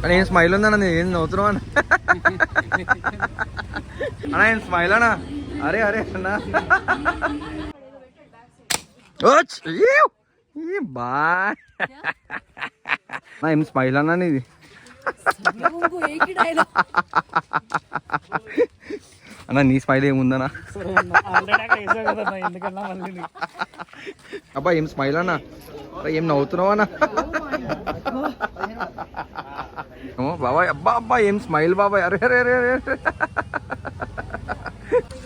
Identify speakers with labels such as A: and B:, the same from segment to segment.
A: అని ఏం స్మైల్ ఉందన్న, ఏం నవ్వుతున్నావు అన్న? అన్నా ఏం స్మైల్ అన్నా? అరే అరే అన్నా బాయ్ ఏం స్మైల్ అన్నా ఇది? అన్నా నీ స్మైల్ ఏముందన్నా? అబ్బా ఏం స్మైల్ అన్నా? ఏం నవ్వుతున్నావు అన్నా? బాబాయ్ అబ్బా అబ్బా ఏం స్మైల్ బాబాయ్, అరే అరే అరే అరే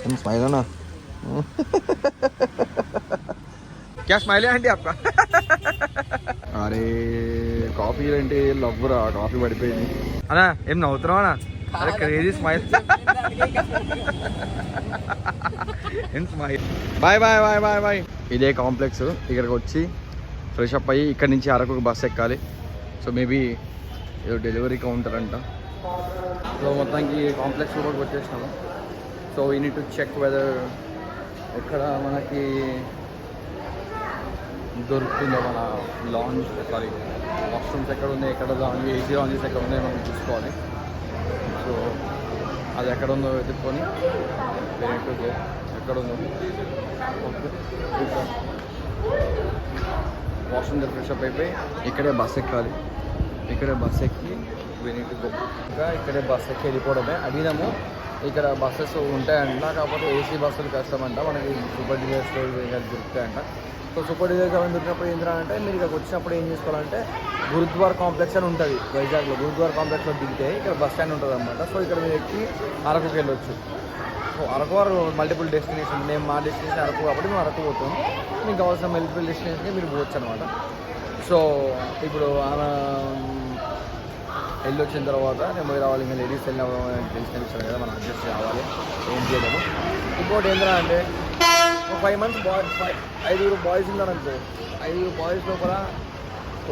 A: ఏం స్మైల్ అన్నా? क्या स्माइल है आंटी आपका? అరే కాఫీ అంటే లవ్ రా, కాఫీ పడిపోయింది అన్నా. ఏం నవ్వుతున్నావు అన్నా? అరే క్రేజీ స్మైల్. ఏం smile. Bye bye bye bye bye. ఇదే కాంప్లెక్స్, ఇక్కడికి వచ్చి ఫ్రెష్ అప్ అయ్యి ఇక్కడ నుంచి అరకు బస్ ఎక్కాలి. సో మేబీ ఏదో డెలివరీ కౌంటర్ అంట. సో మొత్తానికి కాంప్లెక్స్ లోపలికి వచ్చేసినాము. So we need to check weather ఎక్కడ మనకి దొరుకుతుందో మన లాంజ్, సారీ వాష్రూమ్స్ ఎక్కడ ఉన్నాయి, ఎక్కడ లాంజ్, ఏసీ లాంజెస్ ఎక్కడ ఉన్నాయో మనం చూసుకోవాలి. సో అది ఎక్కడ ఉందో వెతుక్కొని డైరెక్ట్గా ఎక్కడ ఉందో వాష్రూమ్ దగ్గర ఫ్రెష్ అప్ అయిపోయి ఇక్కడే బస్ ఎక్కాలి. ఇక్కడే బస్ ఎక్కి వెనక్కి ఇంకా ఇక్కడే బస్ ఎక్కి వెళ్ళిపోవడమే. అడిగినాము ఇక్కడ బస్సెస్ ఉంటాయంట, కాకపోతే ఏసీ బస్సులు కష్టమంట, మనకి సూపర్ డీలర్స్లో దొరుకుతాయంట. సో సూపర్ డీలర్స్ అవన్నీ దొరికినప్పుడు ఏం అంటే మీరు ఇక్కడికి వచ్చినప్పుడు ఏం చేసుకోవాలంటే గురుద్వార్ కాంప్లెక్స్ అని ఉంటుంది వైజాగ్లో. గురుద్వార్ కాంప్లెక్స్లో దిగితే ఇక్కడ బస్ స్టాండ్ ఉంటుంది అనమాట. సో ఇక్కడ మీరు ఎక్కి అరకుకి వెళ్ళొచ్చు. సో అరకు మల్టిపుల్ డెస్టినేషన్, మేము మా డెస్టినేషన్ అరకు కాబట్టి మేము అరకు పోతాం. మీకు కావాల్సిన మల్టిపుల్ డెస్టినేషన్కి మీరు పోవచ్చు అనమాట. సో ఇప్పుడు వెళ్ళి వచ్చిన తర్వాత నేను పోయి రావాలి. ఇంకా లేడీస్ వెళ్ళిన తెలిసిన విషయం కదా, మనం అడ్జస్ట్ కావాలి, ఏం చేయలేము. ఇంకోటి ఏంటంటే అంటే ఒక 5 months 5 బాయ్స్ ఉన్నారనుకో, 5 బాయ్స్ లోపల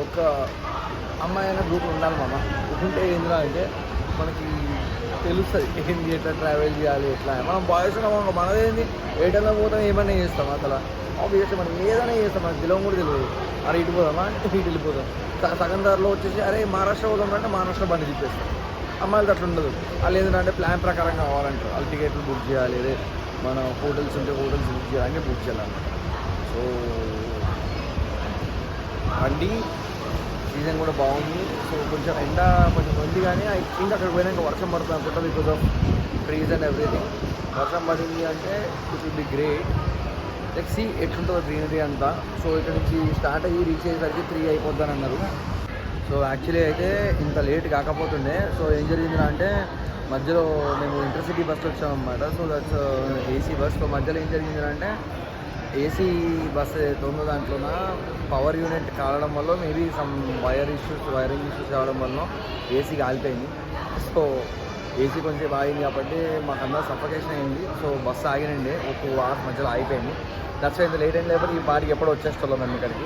A: ఒక అమ్మాయి అయినా గ్రూప్ ఉండాలి మామ. ఉంటే ఏంటంటే అంటే మనకి తెలుస్తుంది ఏంటి, ఎట్లా ట్రావెల్ చేయాలి, ఎట్లా. మనం బాయ్స్ ఉన్నాం, మనదేంది ఏటన్నా పోతాం, ఏమన్నా చేస్తాం. అసలు ఆబ్వియస్లీ మనం ఏదైనా చేస్తాం, మనకు తెలియదు కూడా తెలియదు. అరే ఇటు పోదామా అంటే ఇటు వెళ్ళిపోతాం. సగం దారిలో వచ్చేసి అరే మహారాష్ట్ర పోదాం అంటే మహారాష్ట్ర బండి చెప్పేస్తాం. అమ్మాయిలతో అట్లా ఉండదు. వాళ్ళు ఏంటంటే ప్లాన్ ప్రకారం కావాలంటారు. వాళ్ళు టికెట్లు బుక్ చేయాలి, అదే మన హోటల్స్ ఉంటే హోటల్స్ బుక్ చేయాలని బుక్ చేయాలన్నమాట. సో బండి సీజన్ కూడా బాగుంది. సో కొంచెం ఎండ కొంచెం ఉంది, కానీ ఐ థింక్ అక్కడ పోయినాక వర్షం పడుతుంది అనుకుంటా, because of trees and everything. వర్షం పడింది అంటే it will be great. Like see ఎట్లుంటుందో గ్రీనరీ అంతా. సో ఇక్కడ నుంచి స్టార్ట్ అయ్యి రీచ్ అయ్యేసరికి 3 అయిపోద్దని అన్నారు. సో యాక్చువల్లీ అయితే ఇంత లేట్ కాకపోతుండే. సో ఏం జరిగింది అంటే మధ్యలో మేము ఇంటర్సిటీ బస్సులో వచ్చామన్నమాట. So that's AC bus. So మధ్యలో ఏం జరిగింది అంటే ఏసీ బస్ తొమ్మిది దాంట్లోన పవర్ యూనిట్ కావడం వల్ల మేబీ సమ్ వైరింగ్ ఇష్యూస్ కావడం వల్ల ఏసీ కాలిపోయింది. సో ఏసీ కొంచెం ఆగింది కాబట్టి మాకు అందరూ సఫకేషన్ అయింది. సో బస్సు ఆగినండి, ఒక 2 hours మధ్యలో ఆగిపోయింది. దట్స్ ఇంత లేట్ అయిన లేకపోతే ఈ పాటికి ఎప్పుడో వచ్చేస్తాం మేము ఇక్కడికి.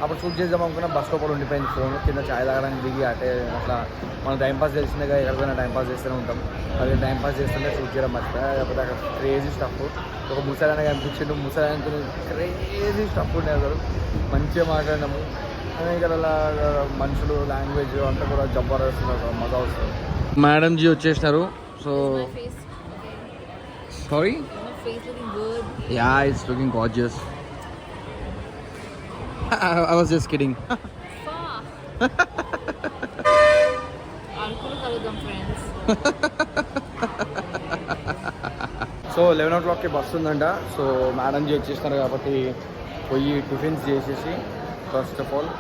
A: అప్పుడు షూట్ చేద్దాం అనుకున్నా, బస్ లోపల ఉండిపోయింది ఫోన్. కింద ఛాయ్ తాగడానికి దిగి అటే అట్లా మనం టైంపాస్ తెలిసిందిగా, ఎక్కడికైనా టైంపాస్ చేస్తూనే ఉంటాం. అది టైంపాస్ చేస్తుంటే షూట్ చేయడం మర్చిపోయా. లేకపోతే అక్కడ క్రేజీ స్టఫ్, ఒక ముసలాయన కనిపించిండు, ముసలాయనతో క్రేజీ స్టఫ్ ఉండే. అసలు మంచిగా మాట్లాడినాము. ఇక్కడ మనుషులు, లాంగ్వేజ్ అంతా కూడా జబర్దస్త్ మజా వస్తుంది. మేడం జీ వచ్చేసినారు. So sorry, yeah it's looking gorgeous. I was just kidding. So 11 o'clockకి బస్సు ఉందంట. సో మేడం జీ వచ్చేసినారు కాబట్టి పోయి టిఫిన్స్ చేసేసి, ఫస్ట్ ఆఫ్ ఆల్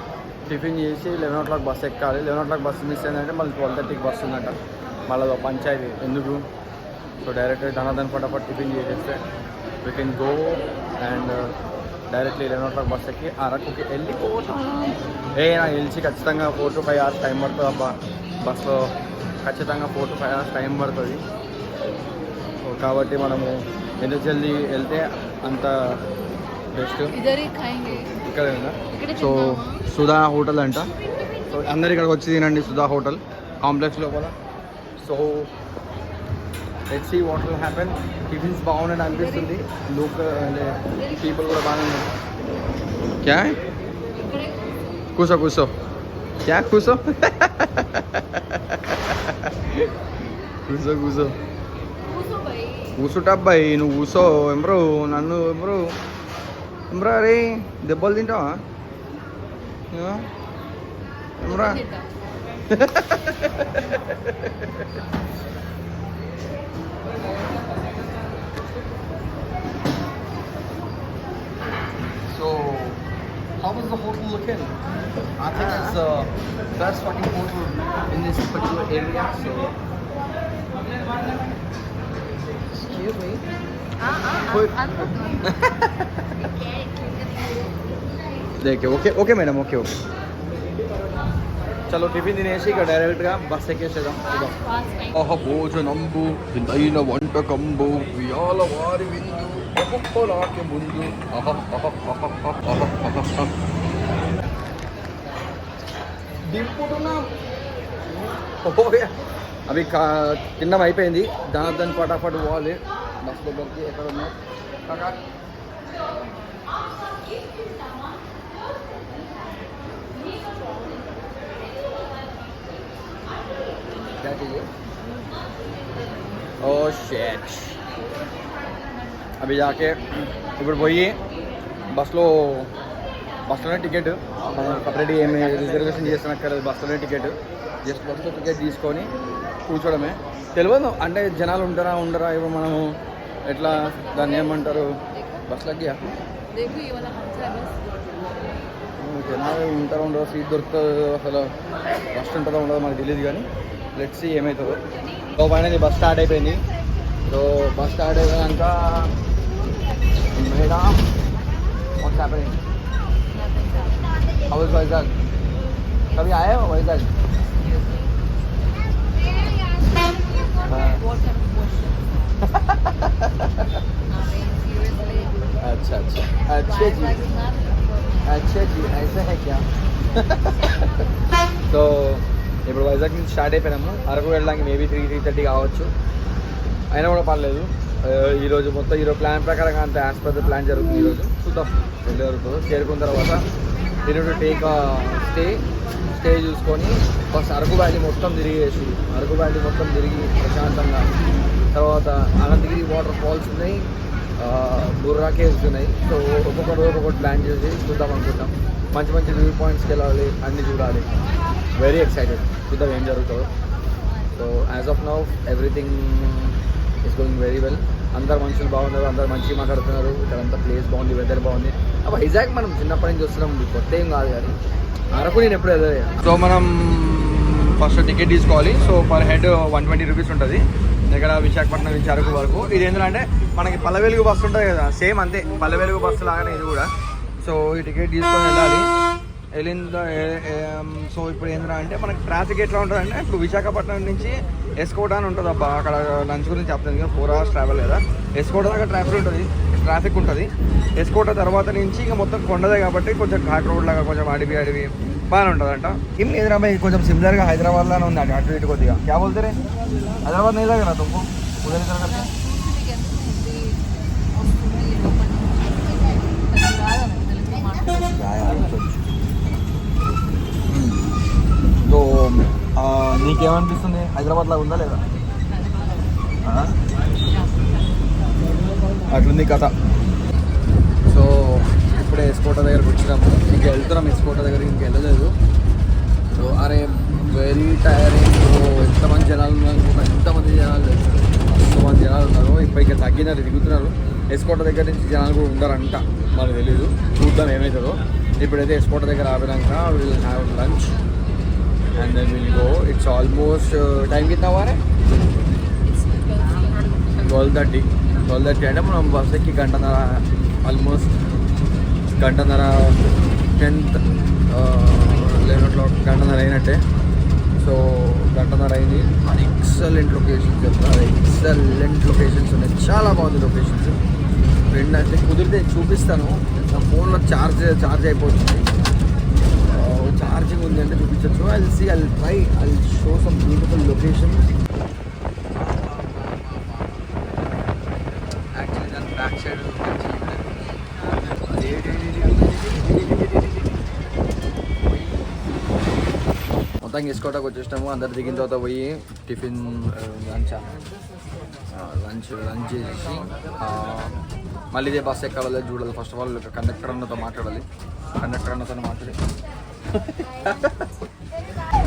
A: టిఫిన్ చేసి 11 o'clock బస్ ఎక్కాలి. 11 o'clock బస్సు మిస్ అయిందంటే మళ్ళీ 12:30కి బస్సు ఉందంట. మళ్ళీ పంచాయతీ ఎందుకు. సో డైరెక్ట్ ధనాధన్ ఫటాఫట్ టిఫిన్ చేసేస్తే we can go and directly 11 o'clock bus ఎక్కి అరకుకి వెళ్ళిపోతాం. నాకు తెలిసి ఖచ్చితంగా 4 to 5 hours టైం పడుతుంది అబ్బా. బస్లో ఖచ్చితంగా 4 to 5 hours టైం పడుతుంది. సో కాబట్టి మనము ఎంత జల్దీ వెళ్తే అంత బెస్ట్. ఇక్కడ సో సుధా హోటల్ అంట. సో అందరు ఇక్కడికి వచ్చి తినండి, సుధా హోటల్ కాంప్లెక్స్ లోపల. So let's see what will happen. Tiffins బాగున్నాయి అనిపిస్తుంది, లోకల్ పీపుల్ కూడా బాగానే ఉన్నారు. క్యా కూర్చో కూర్చో क्या కూసో కూసో కూసో కూసుటబ్బాయి నువ్వు కూసో ఎంబ్రో నన్ను ఎంబ్రా అరే దెబ్బలు తింటావా ఎంబ్రా So, how was the hotel looking? I think it's the best fucking hotel in this particular area. So, excuse me. देखिए ओके मैडम ओके चलो टिफिन తినేసి ఇక డైరెక్ట్గా బస్ ఎక్కేసేద్దాం భోజనంబు విందైన వంటకంబు వియాల వారి విందు ఒక్కొక్కలాకి ముందు దింపుతున్నాం అవి తిన్నాం అయిపోయింది దాని ఫటాఫట్ పోవాలి బస్ దగ్గరికి ఎక్కడ ఉన్నాం ఓ షేట్ అవి జాకే ఇప్పుడు పోయి బస్లోనే టికెట్ మనం సపరేట్ ఏమి రిజర్వేషన్ చేస్తున్నక్కర్లేదు బస్లోనే టికెట్ జస్ట్ బస్లో టికెట్ తీసుకొని కూర్చోవడమే తెలియదు అంటే జనాలు ఉంటారా ఉండరా ఇప్పుడు మనము ఎట్లా దాన్ని ఏమంటారు బస్లకి జనాలు ఉంటారో ఉండరో సీట్ దొరుకుతుందో అసలు బస్ ఉంటుందో ఉండదో మనకు తెలియదు కానీ లెట్స్ సీ ఏమవుతుందో సో ఫైనల్లీ బస్ స్టార్ట్ అయిపోయింది సో బస్ స్టార్ట్ అయిపోయాక madam what's happening how is Vizag कभी आए हो वाइजैग अच्छा जी ऐसा है क्या సో ఇప్పుడు వైజాగ్ నుంచి స్టార్ట్ అయిపోయినాము అరకు వెళ్ళడానికి మేబీ 3:30 కావచ్చు అయినా కూడా పర్లేదు ఈరోజు మొత్తం ఈరోజు ప్లాన్ ప్రకారంగా అంత యాజ్ పర్ ద ప్లాన్ జరుగుతుంది ఈరోజు చూద్దాం ఎంత జరుగుతుందో చేరుకున్న తర్వాత ఈరోజు టేక్ స్టే చూసుకొని ఫస్ట్ అరకు వ్యాలీ మొత్తం తిరిగేసి అరకు వ్యాలీ మొత్తం తిరిగి ప్రశాంతంగా తర్వాత అనంతగిరి వాటర్ ఫాల్స్ ఉన్నాయి బుర్రా కేవ్స్ ఉన్నాయి సో ఒక్కొక్క రోజు ఒక్కొక్కటి ప్లాన్ చేసి చూద్దాం అనుకుంటాం మంచి మంచి వ్యూ పాయింట్స్కి వెళ్ళాలి అన్నీ చూడాలి వెరీ ఎక్సైటెడ్ చూద్దాం ఏం జరుగుతుందో so as of now everything is going very well అందరు మనుషులు బాగున్నారు అందరు మంచిగా మాట్లాడుతున్నారు ఇక్కడ అంతా ప్లేస్ బాగుంది వెదర్ బాగుంది వైజాగ్ మనం చిన్నప్పటి నుంచి వస్తున్నాం కొత్త ఏం కాదు కానీ అరకు నేను ఎప్పుడు వెళ్ళలేదు సో మనం ఫస్ట్ టికెట్ తీసుకోవాలి సో పర్ హెడ్ 120 రూపీస్ ఉంటుంది ఇక్కడ విశాఖపట్నం నుంచి అరకు వరకు ఇది ఏంటంటే మనకి పల్లెవెలుగు బస్సు ఉంటుంది కదా సేమ్ అంతే పల్లెవెలుగు బస్సు లాగానే ఇది కూడా సో ఈ టికెట్ తీసుకొని వెళ్ళాలి సో ఇప్పుడు ఏంటంటే అంటే మనకి ట్రాఫిక్ ఎట్లా ఉంటుందంటే ఇప్పుడు విశాఖపట్నం నుంచి ఎస్కోట అని ఉంటుంది అబ్బా అక్కడ లంచ్ గురించి చెప్తాను కదా 4 hours ట్రావెల్ కదా ఎస్కోట దాకా ట్రాఫిక్ ఉంటుంది ఎస్కోట తర్వాత నుంచి ఇక మొత్తం కొండదే కాబట్టి కొంచెం ఘాట్ రోడ్ లాగా కొంచెం అడివి బాగానే ఉంటుందంట ఏం లేదురా భయ్ కొంచెం సిమిలర్గా హైదరాబాద్లోనే ఉంది అటు ఇటు కొద్దిగా క్యా బోల్తే హైదరాబాద్ नहीं लगा तुमको उधर इधर करके సో నీకేమనిపిస్తుంది హైదరాబాద్ లాగా ఉందా లేదా అట్లుంది కథ సో ఇప్పుడే ఎస్కోట దగ్గరకు వచ్చినాము ఇంక వెళ్తున్నాం ఎస్కోట దగ్గరికి ఇంక వెళ్ళలేదు సో అరే వెరీ టైరింగ్ ఎంతమంది జనాలు ఉన్నారు ఎంతమంది జనాలు ఉన్నారు ఇప్పటికే తగ్గినారు దిగుతున్నారు ఎస్కోట దగ్గర నుంచి జనాలు కూడా ఉండరంట మనకు తెలీదు చూద్దాం ఏమవుతుందో ఇప్పుడైతే ఎస్కోట దగ్గర ఆపినాక will have lunch and then we'll go. It's almost time कितना हुआ है 12:30 అంటే మనం బస్ ఎక్కి గంటన్నర ఆల్మోస్ట్ గంటన్నర 11 గంటన్నర అయినట్టే సో గంటన్నర అయింది ఎక్సలెంట్ లొకేషన్స్ చెప్తారు ఎక్సలెంట్ లొకేషన్స్ ఉన్నాయి చాలా బాగుంది లొకేషన్స్ రెండు అంటే కుదిరితే చూపిస్తాను నా ఫోన్లో ఛార్జ్ అయిపోతుంది ఛార్జింగ్ ఉంది అంటే చూపించవచ్చు I try show some beautiful location actually దాని బ్యాక్ సైడ్ మొత్తానికి ఎస్కోటాకి వచ్చేసినాము. అందరు దిగిన తర్వాత పోయి టిఫిన్ లంచ్ చేసి మళ్ళీ ఇదే బస్ ఎక్కాలి చూడాలి. ఫస్ట్ ఆఫ్ ఆల్ కండక్టర్ అన్నతో మాట్లాడాలి.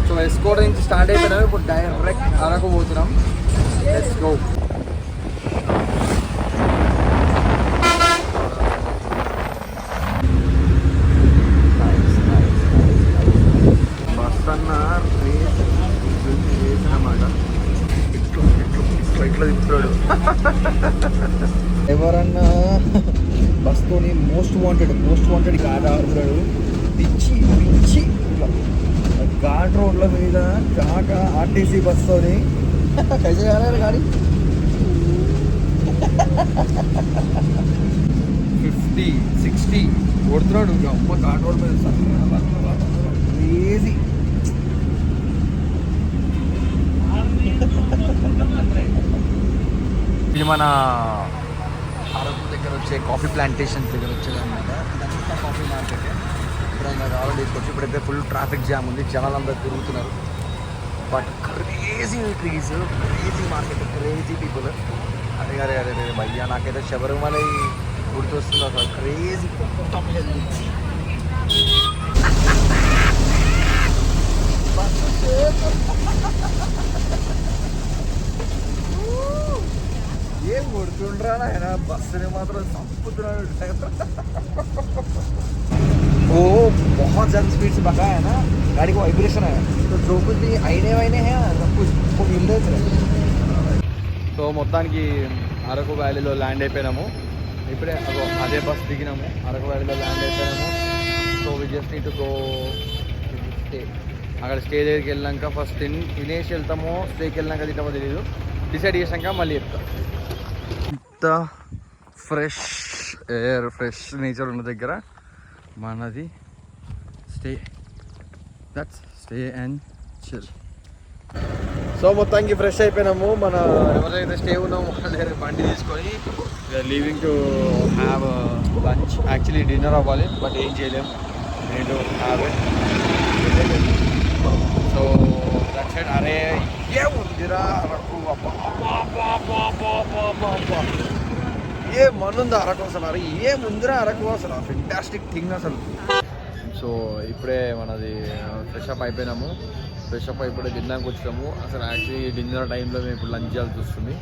A: సో ఎస్కోట నుంచి స్టార్ట్ అయిపోయినాము. ఇప్పుడు డైరెక్ట్ అరకు పోతున్నాం. Let's go. బస్ అన్న రేస్ అన్నమాట. ఇట్లా తిప్పుతాడు. ఎవరన్నా బస్తోని మోస్ట్ వాంటెడ్ కార్ ఆడుతున్నాడు. పిచ్చి ఘాట్ రోడ్ల మీద కాక ఆర్టీసీ బస్తోని గాడి 50-60 కొడుతున్నాడు. అమ్మ ఘాట్ రోడ్ మీద క్రేజీ. ఇది మన అరకు దగ్గర వచ్చే కాఫీ ప్లాంటేషన్స్ దగ్గర వచ్చేది అనమాట. ఇదంతా కాఫీ మార్కెట్. ఇప్పుడు ఆల్రెడీ తీసుకొచ్చి ఇప్పుడైతే ఫుల్ ట్రాఫిక్ జామ్ ఉంది. జనాలందరూ తిరుగుతున్నారు. But crazy trees, crazy market, crazy people. అరే భయ్యా నాకైతే శబరిమల గుర్తొస్తుంది అసలు. క్రేజీ ఏం కొడుతుండ్రా ఆయన. బస్సుని మాత్రం చంపుతున్నాడు. वो बहुत ज़्यादा स्पीड से भगा है ना, गाड़ी को वाइब्रेशन आया तो जो कुछ भी आईने वाइने हैं सब कुछ वो मिल रहे थे. సో మొత్తానికి అరకు వ్యాలీలో ల్యాండ్ అయిపోయినాము. ఇప్పుడే అదే బస్ దిగినాము. అరకు వ్యాలీలో ల్యాండ్ అయిపోయినాము. So we just need to go stay. అక్కడ స్టే దగ్గరికి వెళ్ళాక ఫస్ట్ తినేసి వెళ్తామో స్టేకి వెళ్ళాక తింటామో తెలియదు. డిసైడ్ చేసాక మళ్ళీ చెప్తాం. ఇంత ఫ్రెష్ ఎయిర్, ఫ్రెష్ నేచర్ ఉన్న దగ్గర మనది stay. That's stay and chill. So మొత్తానికి ఫ్రెష్ అయిపోయినాము. మన ఎవరైతే స్టే ఉన్నామో వాళ్ళ దగ్గర బండి తీసుకొని leaving to have lunch. Actually dinner అవ్వాలి బట్ ఏం చేయలేము. నేను have it. So that's it. అరే ఏముందిరా అరకు. ఏ మనుందా అరకు అసలు. అరే ఏముందిరా అరకు అసలు. ఫెంటాస్టిక్ థింగ్ అసలు. సో ఇప్పుడే మనది ఫ్రెష్ అప్ అయిపోయినాము. ఫ్రెష్ అప్ అయిపోయి తినడానికి వచ్చాము. అసలు యాక్చువల్లీ డిన్నర్ టైంలో మేము ఇప్పుడు లంచ్ చేయాల్సి వస్తుంది.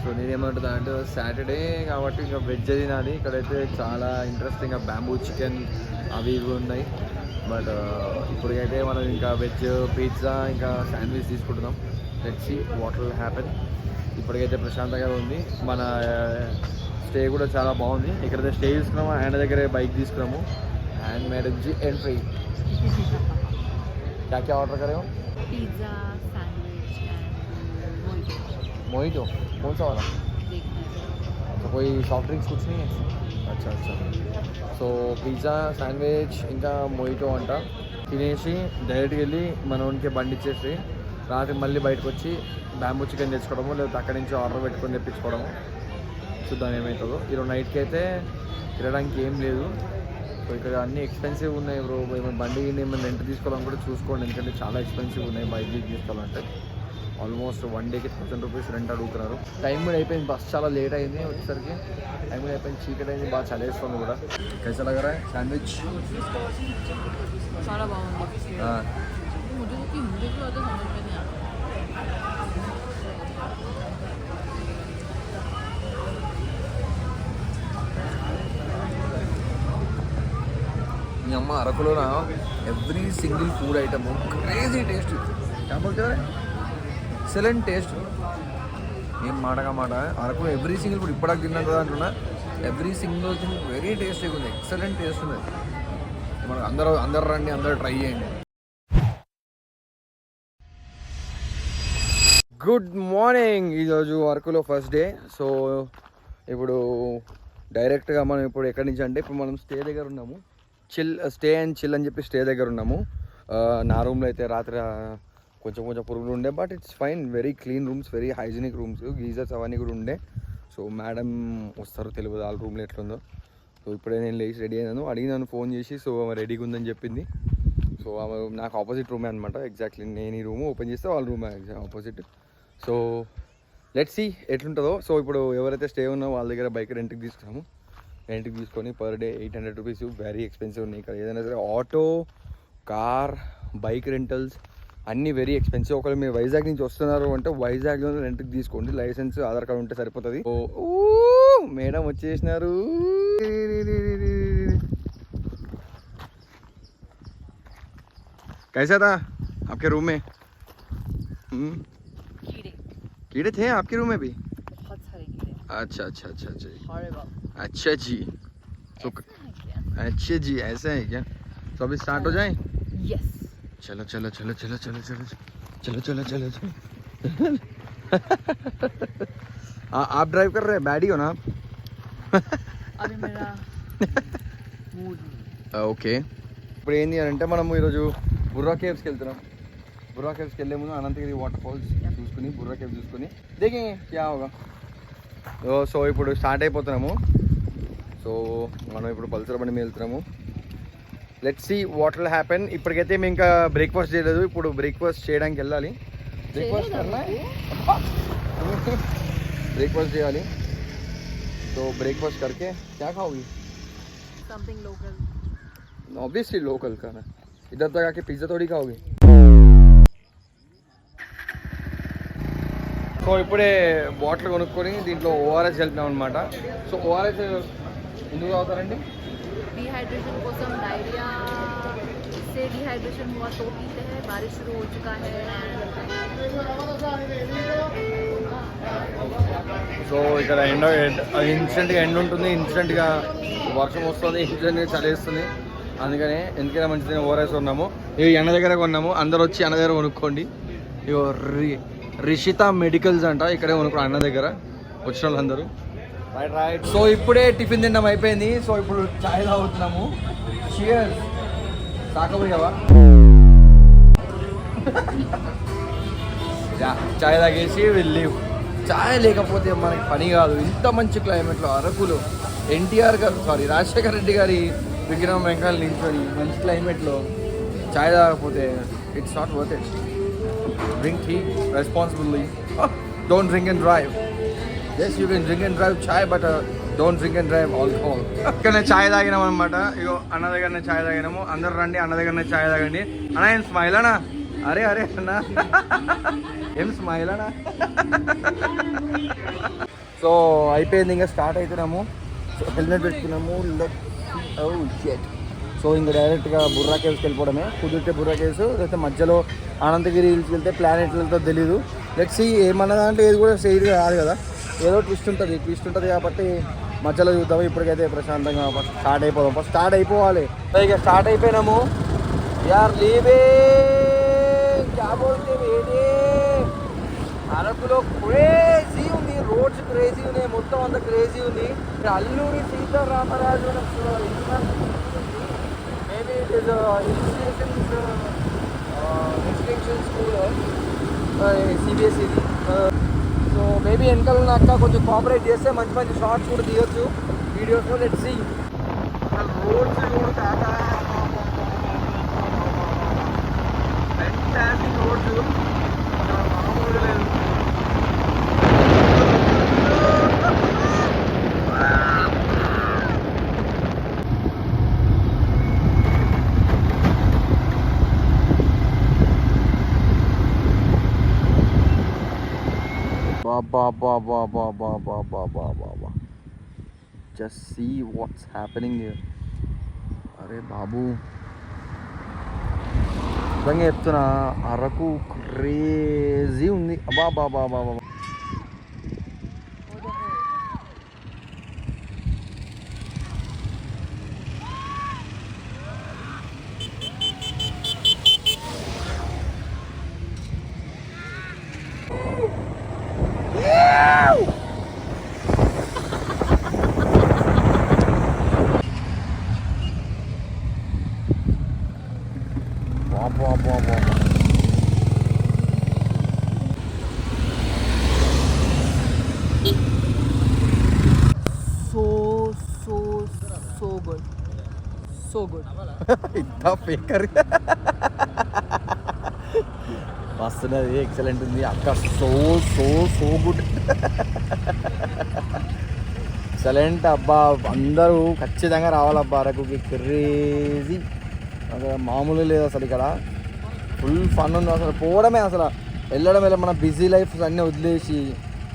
A: సో నేనేమంటుంది అంటే సాటర్డే కాబట్టి ఇంకా వెజ్ తినాలి. ఇక్కడైతే చాలా ఇంట్రెస్టింగ్గా బ్యాంబూ చికెన్ అవి ఇవి ఉన్నాయి. బట్ ఇప్పటికైతే మనం ఇంకా వెజ్ పిజ్జా ఇంకా శాండ్విచ్ తీసుకుంటున్నాం. Let's see what will happen. ఇప్పటికైతే ప్రశాంతంగా ఉంది. మన స్టే కూడా చాలా బాగుంది. ఇక్కడైతే స్టే తీసుకున్నాము. ఆయన దగ్గరే బైక్ తీసుకున్నాము. Hand marriage entry. क्या ऑर्डर करे हो?
B: Pizza, sandwich and
A: mojito. कौन सा वाला? तो कोई सॉफ्ट ड्रिंक्स कुछ नहीं है? अच्छा. సో పిజ్జా, శాండ్విచ్ ఇంకా మొయిటో అంట. తినేసి డైరెక్ట్గా వెళ్ళి మనోనికి బండి ఇచ్చేసి రాత్రి మళ్ళీ బయటకు వచ్చి బ్యాంబూ చికెన్ తెచ్చుకోవడము, లేకపోతే అక్కడి నుంచి ఆర్డర్ పెట్టుకొని తెప్పించుకోవడము. చూద్దాం ఏమవుతుందో. ఈరోజు నైట్కి అయితే తినడానికి ఏం లేదు. సో ఇక్కడ అన్నీ ఎక్స్పెన్సివ్ ఉన్నాయి బ్రో. ఏమైనా బండి ఏమైనా రెంట్ తీసుకోవాలని కూడా చూసుకోండి. ఎందుకంటే చాలా ఎక్స్పెన్సివ్ ఉన్నాయి బైక్ తీసుకోవాలంటే. ఆల్మోస్ట్ 1 డేకి 1000 రూపీస్ రెంట్ అడుగుతున్నారు. టైం కూడా అయిపోయింది. బస్ చాలా లేట్ అయింది వచ్చేసరికి. టైం కూడా అయిపోయింది. చీకటి అయింది. బాగా చలేస్తుంది కూడా. कैसा लग रहा है सैंडविच?
B: చాలా బాగుంది. मुझे हिंदी की बातें समझ में नहीं आता.
A: మీ అమ్మ అరకులోన every single food item crazy taste. కాకపోతే ఎక్సలెంట్ టేస్ట్. ఏం మాటగా మాట. అరకు ఎవ్రీ సింగిల్ ఫుడ్ ఇప్పటికి తిన్నాం కదా అంటున్నా. ఎవ్రీ సింగిల్ థింగ్ వెరీ టేస్టీగా ఉంది. ఎక్సలెంట్ టేస్ట్ ఉంది. మనకు అందరూ రండి, అందరూ ట్రై చేయండి. Good morning. ఈరోజు అరకులో ఫస్ట్ డే. సో ఇప్పుడు డైరెక్ట్గా మనం ఇప్పుడు ఎక్కడి నుంచి అంటే ఇప్పుడు మనం స్టే దగ్గర ఉన్నాము. స్టే అండ్ చిల్ అని చెప్పి స్టే దగ్గర ఉన్నాము. నా రూమ్లో అయితే రాత్రి కొంచెం పురుగులు ఉండే. But it's fine. Very clean rooms, very hygienic rooms. Geysers అవన్నీ కూడా ఉండే. సో మేడం వస్తారు తెలియదు వాళ్ళ రూమ్లో ఎట్లుందో. సో ఇప్పుడే నేను లేచి రెడీ అయినాను. అడిగినాను ఫోన్ చేసి. సో రెడీగా ఉందని చెప్పింది. సో ఆమె నాకు ఆపోజిట్ రూమే అనమాట. ఎగ్జాక్ట్లీ నేను ఈ రూమ్ ఓపెన్ చేస్తే వాళ్ళ room opposite. So let's see ఎట్లుంటుందో. సో ఇప్పుడు ఎవరైతే స్టే ఉన్నారో వాళ్ళ దగ్గర బైక్ రెంట్కి తీసుకున్నాము. రెంట్కి తీసుకొని per day 800 rupees. Very expensive ఉన్నాయి ఇక్కడ. ఏదైనా సరే ఆటో, కార్, బైక్ రెంటల్స్ అన్నీ వెరీ ఎక్స్పెన్సివ్. ఒకవేళ మీరు వైజాగ్ నుంచి వస్తున్నారు అంటే వైజాగ్లో రెంట్కి తీసుకోండి. లైసెన్స్, ఆధార్ కార్డు ఉంటే సరిపోతుంది. ఓ మేడం వచ్చేసినారు. कैसा था आपके रूम में?
B: कीड़े
A: कीड़े थे आपके रूम में भी?
B: बहुत सारे कीड़े
A: अच्छा अच्छा अच्छा अच्छा
B: हॉरिबल
A: अच्छा जी. तो अच्छा जी ऐसा है क्या? तो अभी स्टार्ट हो जाए.
B: यस
A: चलो चलो चलो चलो चलो चलो चलो चलो चलो चलो. आप ड्राइव कर रहे हैं? बैडी हो ना आप?
B: अभी मेरा मूड
A: ఓకే. ఇప్పుడు ఏంటి అని అంటే మనము ఈరోజు బుర్రా కేవ్స్కి వెళ్తున్నాం. బుర్రా కేవ్స్కి వెళ్ళే ముందు అనంతగిరి వాటర్ ఫాల్స్ చూసుకుని బుర్రా కేవ్స్ చూసుకుని దిగి క్యా హోగా. సో ఇప్పుడు స్టార్ట్ అయిపోతున్నాము. సో మనం ఇప్పుడు పల్సర్ బండి మీద వెళ్తున్నాము. Let's see what will happen. ఇప్పటికైతే మేము ఇంకా బ్రేక్ఫాస్ట్ చేయలేదు. ఇప్పుడు బ్రేక్ఫాస్ట్ చేయడానికి వెళ్ళాలి. బ్రేక్ఫాస్ట్ బ్రేక్ఫాస్ట్ చేయాలి. तो ब्रेकफास्ट करके क्या खाओगी?
B: Something local.
A: ऑब्वियसली लोकल खाना. इधर तक आके पिज्जा थोड़ी खाओगे. సో ఇప్పుడే బాటిల్ కొనుక్కొని దీంట్లో ఓఆర్ఎస్ కలిపినాం అనమాట. సో ఓఆర్ఎస్ ఎందుకు తాగుతారండి?
B: डिहाइड्रेशन కోసం डायरिया से डिहाइड्रेशन हुआ तो पीते हैं. बारिश शुरू हो चुका है.
A: సో ఇక్కడ ఎండ ఇన్స్టెంట్గా ఎండ ఉంటుంది, ఇన్స్టెంట్గా వర్షం వస్తుంది, ఇన్స్టెంట్గా చలేస్తుంది. అందుకనే ఎందుకైనా మంచిది ఓఆర్ఎస్ కొన్నాము. ఇవి ఎండ దగ్గర కొన్నాము. అందరు వచ్చి అన్న దగ్గర కొనుక్కోండి. ఇగో రిషిత మెడికల్స్ అంట, ఇక్కడే కొనుక్కో అన్న దగ్గర వచ్చిన వాళ్ళందరూ. Right right. సో ఇప్పుడే టిఫిన్ తినడం అయిపోయింది. సో ఇప్పుడు చాయ్ తాగుతున్నాము. చియర్స్. తాకపోయావా? చాయ్ తాగేసి వెళ్ళి. చాయ్ లేకపోతే మనకి పని కాదు. ఇంత మంచి క్లైమేట్లో అరకులో ఎన్టీఆర్ గారు రాజశేఖర రెడ్డి గారి విగ్రహం వెంకాల నించుని మంచి క్లైమేట్లో చాయ్ తాగకపోతే it's not worth it. Drink tea responsibility. Don't drink and drive. Yes you can drink and drive chai but don't drink and drive alcohol. ఇక్కడనే చాయ్ తాగినాం అనమాట. ఇగో అన్న దగ్గరనే చాయ్ తాగినాము. అందరు రండి అన్న దగ్గరనే చాయ్ తాగండి. అన్న ఏం స్మైల్ అన్నా? అరే అరే అన్న ఏం స్మైల్ అన్నా? సో అయిపోయింది, ఇంకా స్టార్ట్ అవుతున్నాము. సో హెల్మెట్ పెట్టుకున్నాము. సో ఇంకా డైరెక్ట్గా బుర్రా కేవ్స్కి వెళ్ళిపోవడమే. కుదిరితే బుర్రా కేవ్స్, లేకపోతే మధ్యలో అనంతగిరి హిల్స్కి వెళ్తే ప్లానెట్ వెళ్తే తెలీదు. Let's see. ఏమన్నా అంటే ఏది కూడా సేఫ్గా కాదు కదా, ఏదో ట్విస్ట్ ఉంటుంది కాబట్టి మధ్యలో చూద్దాము. ఇప్పటికైతే ప్రశాంతంగా ఫస్ట్ స్టార్ట్ అయిపోదాం. ఫస్ట్ స్టార్ట్ అయిపోవాలి. ఇక స్టార్ట్ అయిపోయినాము. యార్ లీవే క్యా బోల్తే వేడే. అరకులో క్రేజీ ఉంది, రోడ్స్ క్రేజీ ఉన్నాయి, మొత్తం అంతా క్రేజీ ఉంది. Alluri Sitaramaraju maybe it is institution school CBSE. So maybe వెనకాల ఉన్న అక్క కొంచెం కోఆపరేట్ చేస్తే మంచి మంచి షార్ట్స్ కూడా తీయొచ్చు వీడియోస్లో. Let's see. రోడ్స్ కూడా కాదా ఫ్యాంటాస్టిక్ రోడ్స్, మామూలుగా లేదు. Just see what's happening here. అరే బాబు నిజంగా చెప్తున్నా, అరకు క్రేజీ ఉంది. అబ్బా బాబా బాబా. So good.
B: So good.
A: इतना फेक कर ఉన్నది, ఎక్సలెంట్ ఉంది అక్క. So so so good, excellent అబ్బా. అందరూ ఖచ్చితంగా రావాలబ్బా అరకుకి. క్రేజీ అసలు మామూలు లేదు అసలు. ఇక్కడ ఫుల్ ఫన్ ఉంది అసలు. పోవడమే అసలు, వెళ్ళడం మన బిజీ లైఫ్ అన్నీ వదిలేసి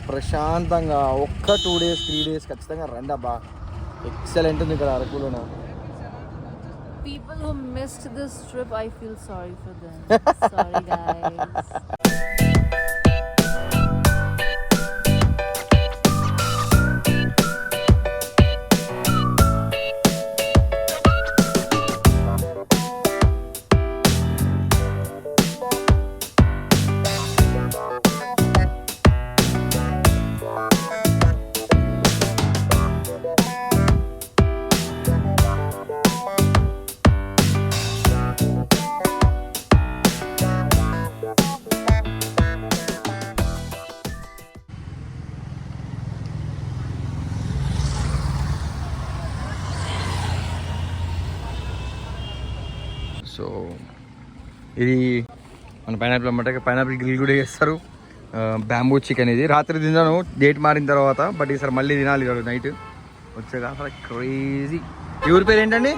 A: ప్రశాంతంగా ఒక్క 2 days 3 days ఖచ్చితంగా రండి అబ్బా. ఎక్సలెంట్ ఉంది ఇక్కడ అరకులోన.
B: People who missed this trip, I feel sorry for them. Sorry guys.
A: So ఇది మన పైనాపిల్ అన్నమాట. పైనాపిల్ గ్రిల్ కూడా చేస్తారు. బ్యాంబూ చికెన్ ఇది. రాత్రి తిన్నాను డేట్ మారిన తర్వాత, బట్ ఈసారి మళ్ళీ తినాలి నైట్ వచ్చాక. అసలు క్రేజీ. ఈ ఊరి పేరు ఏంటండి?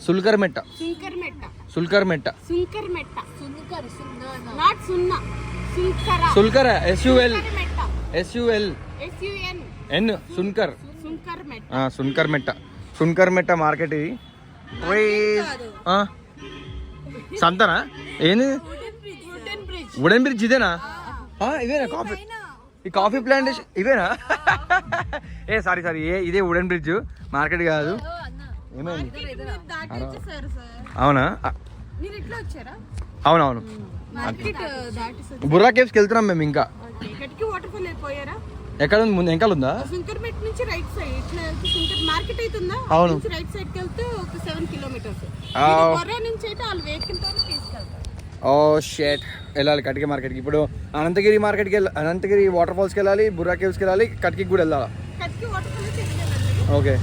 A: సుల్కర్ మెట్ట. సుల్కర్ SUL N సున్కర్. సున్కర్ మెట్ట. సున్కర్ మెట్ట మార్కెట్ ఇది. సంతనా ఏంది? వుడెన్ బ్రిడ్జ్ ఇదేనా? ఇదేనా కాఫీ? ఈ కాఫీ ప్లాంటేషన్ ఇవేనా? సారీ ఇదే వుడెన్ బ్రిడ్జ్, మార్కెట్ కాదు. ఏమైంది? అవునా? అవునవును. బుర్రా కేవ్స్కి వెళ్తున్నాం మేము. ఇంకా ఎక్కడ ఉంది? ముందు వెంకాల ఉందా? అవును. ఓ షేట్. వెళ్ళాలి కట్కి మార్కెట్కి. ఇప్పుడు అనంతగిరి మార్కెట్కి అనంతగిరి వాటర్ ఫాల్స్కి వెళ్ళాలి, బుర్రా కేవ్స్కి వెళ్ళాలి, కట్కి కూడా వెళ్ళాలా? ఓకే.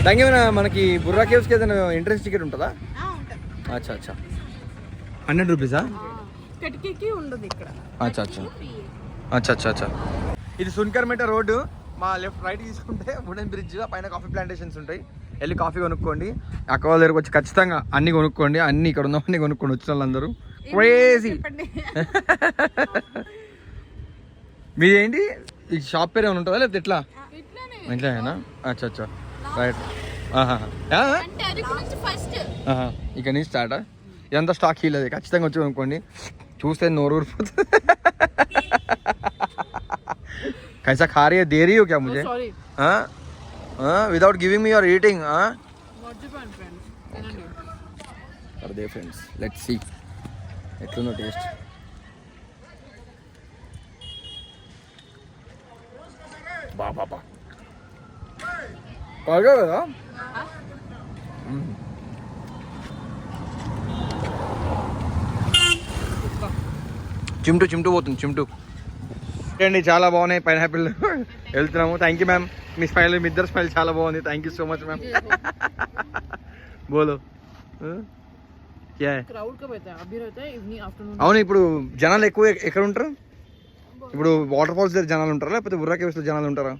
A: దానికి ఏమైనా మనకి బుర్రా కేవ్స్కి ఏదైనా ఎంట్రన్స్ టికెట్ ఉంటుందా? అచ్చా 100 రూపీసా? అచ్చా. ఇది సున్కర్ మెట్ట రోడ్డు. మా లెఫ్ట్ రైట్ తీసుకుంటే వుడెన్ బ్రిడ్జ్, పైన కాఫీ ప్లాంటేషన్స్ ఉంటాయి. వెళ్ళి కాఫీ కొనుక్కోండి. అక్క వాళ్ళ దగ్గరకు వచ్చి ఖచ్చితంగా అన్ని కొనుక్కోండి. అన్ని ఇక్కడ ఉన్నవన్నీ కొనుక్కోండి వచ్చిన వాళ్ళందరూ. క్రేజీ. మీదేంటి ఈ షాప్ పేరు ఏమైనా ఉంటుందా లేకపోతే ఎట్లా? ఇట్లానా? అచ్చా రైట్. ఇక్కడ నుంచి స్టార్టా? ఇదంతా స్టాక్ హీల్. ఖచ్చితంగా వచ్చి కొనుక్కోండి. చూస్తే నోరు ఊరిపోతుంది. कैसा खा रही है? दे रही हो क्या मुझे? विदाउट गिविंग मी और eating? They friends, let's see ఎట్లుందో టేస్ట్. బాబా కాగా కదా. చిమ్టు పోతుంది. చిమ్టు అండి. చాలా బాగున్నాయి పైనాపిల్. వెళ్తున్నాము. Thank you ma'am. మీ స్మైల్, మీ ఇద్దరు స్మైల్ చాలా బాగుంది. Thank you so much ma'am. బోలో. అవును, ఇప్పుడు జనాలు ఎక్కువ ఎక్కడ ఉంటారు? ఇప్పుడు వాటర్ ఫాల్స్ దగ్గర జనాలు ఉంటారా లేకపోతే బుర్రా కేవ్స్ లో జనాలు ఉంటారా?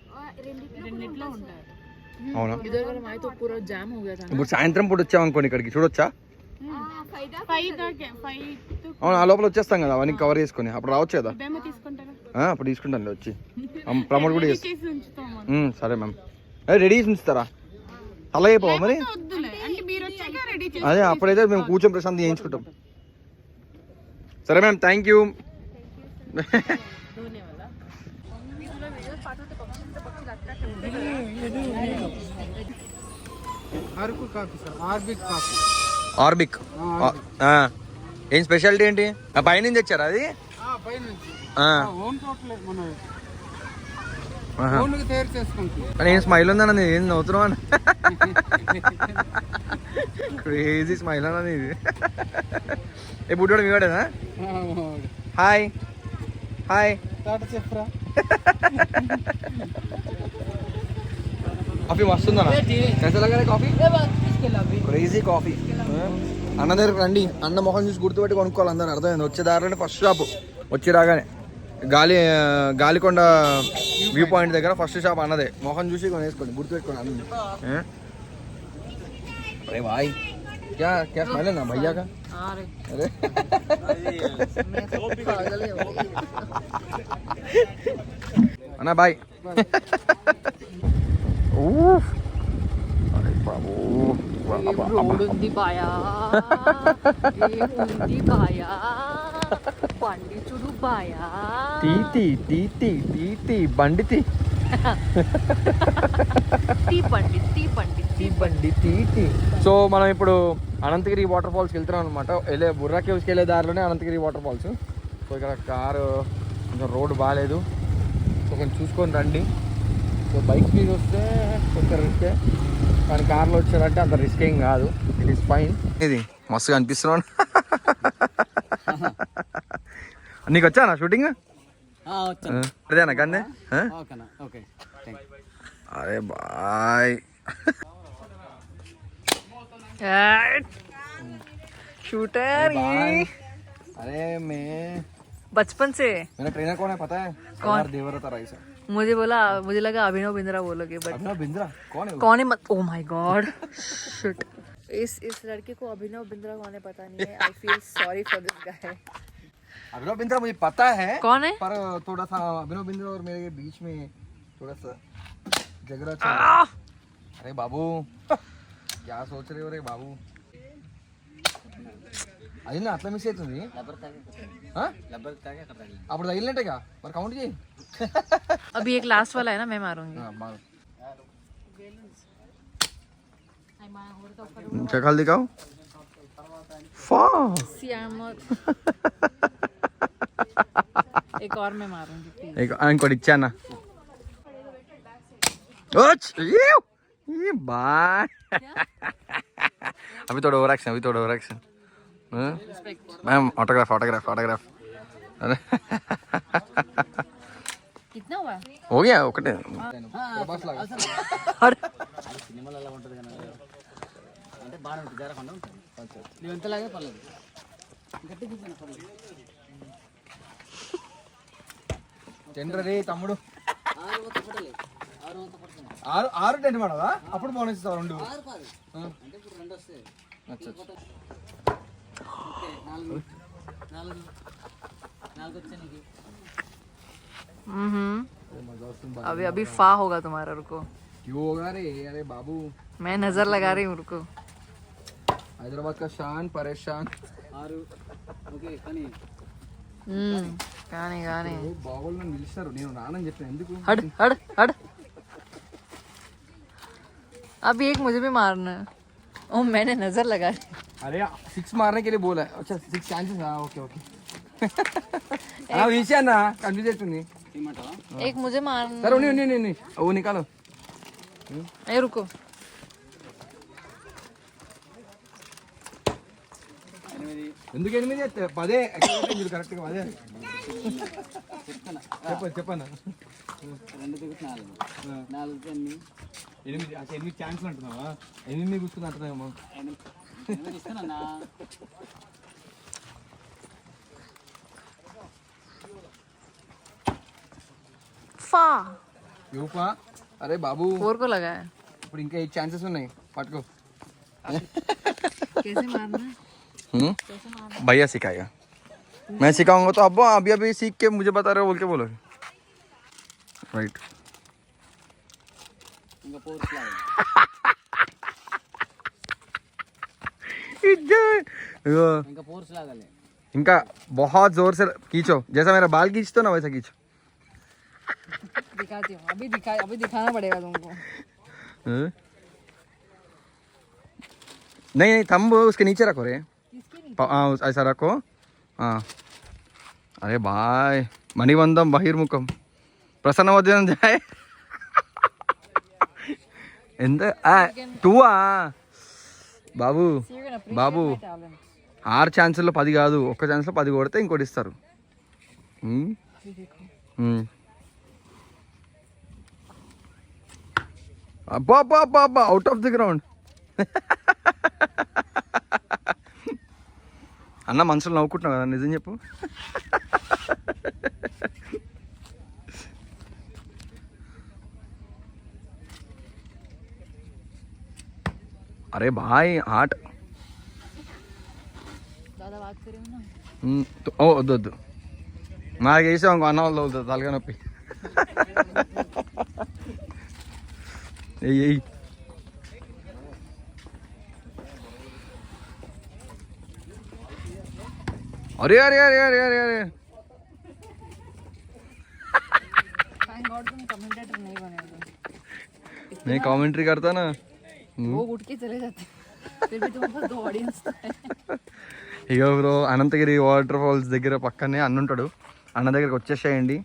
A: అవునా? ఇప్పుడు సాయంత్రం పూట వచ్చామనుకోండి ఇక్కడికి చూడొచ్చా? అవును, ఆ లోపల వచ్చేస్తాం కదా అవన్నీ కవర్ చేసుకొని. అప్పుడు రావచ్చు కదా? అప్పుడు తీసుకుంటాను వచ్చి. ప్రమోట్ కూడా చేస్తాం. సరే మ్యామ్. రెడీ చేసి ఉంచుతారా? అలా అయిపోవా మరి? అదే అప్పుడైతే మేము కూర్చొని ప్రశాంతం చేయించుకుంటాం. సరే మ్యామ్, థ్యాంక్ యూ. ఆర్బిక్. ఏం స్పెషాలిటీ ఏంటి? పైనుంచి తెచ్చారా అది? నేను స్మైల్ ఉందన్న, ఏం నవ్వుతున్నావు అన్న? క్రేజీ స్మైల్ అన్నది ఇది. ఏ బుడ్డోడు మీవాడేనా? హాయ్ చెప్పరా. కాఫీ మస్తుందన్నా. कैसा लगा रहा है कॉफी? Crazy coffee. అన్న దగ్గరకు రండి, అన్న మొహం చూసి గుర్తుపెట్టి కొనుక్కోవాలి అందరూ. అర్థమైంది? వచ్చే దారిలోనే ఫస్ట్ షాప్, వచ్చి రాగానే గాలికొండ వ్యూ పాయింట్ దగ్గర ఫస్ట్ షాప్ అన్నదే. మొహం చూసి కొనేసుకోండి, గుర్తుపెట్టుకోండి అన్న. అరే భాయ్ क्या क्या स्मेल है ना भैया का? अरे अन्ना भाई अरे बाबू
B: పండిచుడు బాయా
A: టీటీ టీటీ టీటీ బండితి టీ. సో మనం ఇప్పుడు అనంతగిరి వాటర్ ఫాల్స్కి వెళ్తున్నాం అనమాట. బుర్రా కేవ్స్కి వెళ్ళే దారిలోనే అనంతగిరి వాటర్ ఫాల్స్. సో ఇక్కడ కారు కొంచెం రోడ్డు బాగాలేదు, సో కొంచెం చూసుకొని రండి. సో బైక్ మీద వస్తే కొంచెం రిస్కే, కానీ కార్లో వచ్చారంటే అంత రిస్క్ ఏం కాదు, ఇట్ ఈస్ ఫైన్. ఇది మస్తుగా అనిపిస్తున్నాను. నీకు వచ్చానా షూటింగ్? అదేనా కన్నే? अरे भाई
B: शूटर ये
A: अरे मैं
B: बचपन से
A: मेरा ट्रेनर कौन है पता है?
B: कौन?
A: देवव्रत राय से.
B: मुझे लगा अभिनव बिंद्रा बोलोगे, बट
A: अभिनव बिंद्रा कौन है?
B: कौन है? ओ माय गॉड शिट, इस लड़के को अभिनव बिंद्रा कौन है पता नहीं है. I feel sorry for this guy.
A: Abhinav Bindra मुझे पता है
B: कौन है,
A: पर थोड़ा सा अभिनव बिंद्रा और मेरे बीच में थोड़ा सा झगड़ा. अरे बाबू क्या सोच रहे हो रे बाबू? అది నా అట్లా మిస్ అవుతుంది. అప్పుడు తగిలినట్టేగా మరి కౌంట్ చేయి.
B: अभी एक लास्ट वाला है ना, मैं मारूंगी.
A: चखल दिखाओ.
B: एक और मैं मारूंगी प्लीज.
A: ఇంకోటి ఇచ్చానా? बाय. अभी थोड़ा ओवर एक्शन. Ma'am autograph. अरे
B: कितना हुआ?
A: हो गया ఒకటే. చంద్రరే తమ్ముడు 6 టెంట్ ಮಾಡವಾ? అప్పుడు బోనస్ ఇస్తావు 2 అంటే ఇప్పుడు 2 వస్తాయి. అచ్చా 4
B: వచ్చేనికి. अभी फा होगा तुम्हारा, रुको.
A: क्यों होगा रे? अरे बाबू
B: मैं नजर लगा रही हूँ, रुको.
A: हैदराबाद का शान परेशान. కానీ బాగుల్ నన్ను పిలుస్తారు, నేను రానని చెప్పాను. ఎందుకు?
B: हट. अभी एक मुझे भी मारना है. ओ मैंने नजर लगा दी.
A: अरे 6 मारने के लिए बोला है. अच्छा 6 चांसेस. ओके विषय ना कंफ्यूज అవుతుంది.
B: एक मुझे मारना.
A: सर नहीं वो निकालो.
B: ए रुको.
A: ఎందుకు 8 10 మీరు కరెక్ట్గా 10 చెప్పనా? 8 ఛాన్స్లు అంటున్నావా? 8 కూర్చుని అంటున్నామో.
B: ఫా
A: యూపా. అరే బాబు
B: 4 को लगा है.
A: ఇప్పుడు ఇంకా 8 ఛాన్సెస్ ఉన్నాయి, పట్టుకో.
B: कैसे मारना?
A: भैया सिखाएगा, मैं सिखाऊंगा. तो अब अभी सीख के मुझे बता रहे हो बोल के बोलो. राइट. इनका बहुत जोर से खींचो, जैसा मेरा बाल खींचते हो ना वैसा खींचो.
B: दिखाती हूँ, अभी दिखाना पड़ेगा तुमको.
A: नहीं थंब उसके नीचे रखो रे. ऐसा रखो. हाँ. अरे भाई मणिबंधम बहिर्मुखम प्रसन्न वदन जाए. టూవా బాబు? 6 ఛాన్సుల్లో 10 కాదు, ఒక్క ఛాన్స్లో 10 కొడితే ఇంకోటి ఇస్తారు. అబ్బా అవుట్ ఆఫ్ ది గ్రౌండ్.
C: అన్న మనసులో నవ్వుకుంటున్నావు కదా, నిజం చెప్పు. अरे भाई आठ
B: ज़्यादा बात करे हो ना.
C: ఓ వద్దు వద్దు, నాకు వేసావు ఇంకో అన్న వాళ్ళు అవుతుంది తలగా నొప్పి. ఎయ్యి अरे अरे अरे अरे अरे अरे
B: Thank God तुम कमेंटेटर नहीं बने हो.
C: मैं कमेंट्री करता ना.
B: वो उठ के चले जाते. फिर भी तुम्हारे पास 2 ऑडियंस है.
C: ఇగో బ్రో అనంతగిరి వాటర్ ఫాల్స్ దగ్గర పక్కనే అన్న ఉంటాడు. అన్న దగ్గరికి వచ్చేసేయండి.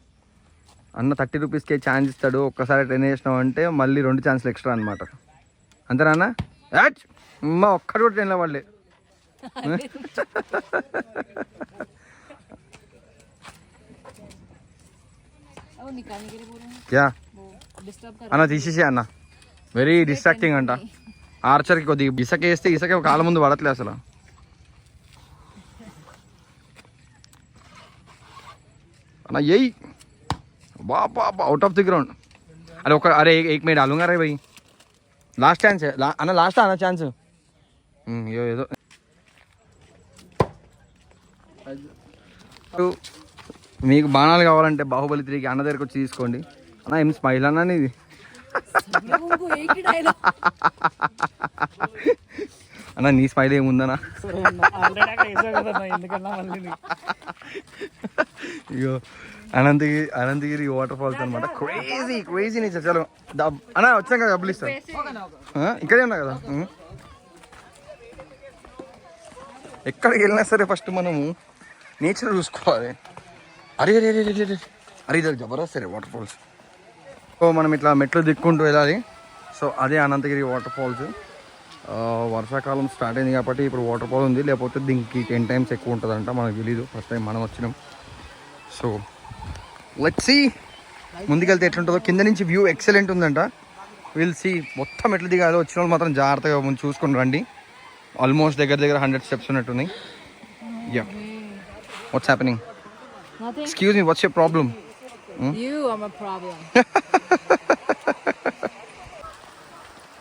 C: అన్న 30 రూపీస్కే ఛాన్స్ ఇస్తాడు. ఒక్కసారి ట్రైన్ చేసినావు అంటే మళ్ళీ 2 ఛాన్స్లు ఎక్స్ట్రా అనమాట. అంతేనా అన్న? అమ్మ ఒక్కడు కూడా ట్రైన్లో పడలే.
B: वो निकालने के लिए बोल रहे हैं.
C: క్యా
B: वो डिस्टर्ब कर.
C: అన్న తీసేసే అన్న, వెరీ డిస్ట్రాక్టింగ్ అంట. ఆర్చర్కి కొద్దిగా ఇసక వేస్తే ఇసక కాళ్ళ ముందు పడట్లే అసలు. अना यही वाह वाह आउट ऑफ द ग्राउंड. अरे ओका अरे एक मैं डालूंगा रे भाई. लास्ट चांस है अना, लास्ट आना चांस. ये ఏదో మీకు బాణాలు కావాలంటే బాహుబలి 3కి అన్న దగ్గరికి వచ్చి తీసుకోండి. అన్న ఏం స్మైల్ అన్నా ఇది.
B: उनको एक ही डायलॉग.
C: అన్న నీ స్మైల్ ఏముందనా? అయ్యో అనంతగిరి వాటర్ ఫాల్స్ అనమాట. Crazy crazy nature. చలో అన్న వచ్చాక డబ్బులు ఇస్తాను. ఇక్కడే ఉన్నా కదా. ఎక్కడికి వెళ్ళినా సరే ఫస్ట్ మనము నేచర్ చూసుకోవాలి. అరే అరే అరే అరే అరే ఇది జబర్దస్త్ సరే వాటర్ ఫాల్స్. సో మనం ఇట్లా మెట్లు దిక్కుంటూ వెళ్ళాలి. సో అదే అనంతగిరి వాటర్ ఫాల్స్. వర్షాకాలం స్టార్ట్ అయింది కాబట్టి ఇప్పుడు వాటర్ ఫాల్ ఉంది, లేకపోతే దీనికి 10 times ఎక్కువ ఉంటుందంట. మనకు తెలీదు, ఫస్ట్ టైం మనం వచ్చినాం. సో లెట్స్ సీ ముందుకెళ్తే ఎట్లుంటుందో. కింద నుంచి వ్యూ ఎక్సలెంట్ ఉందంట. Will see. మొత్తం ఎట్లా దిగాలో వచ్చిన వాళ్ళు మాత్రం జాగ్రత్తగా ముందు చూసుకొని రండి. ఆల్మోస్ట్ దగ్గర 100 steps ఉన్నట్టున్నాయి. Yeah what's happening?
B: Nothing.
C: Excuse me, what's your problem?
B: You are my problem.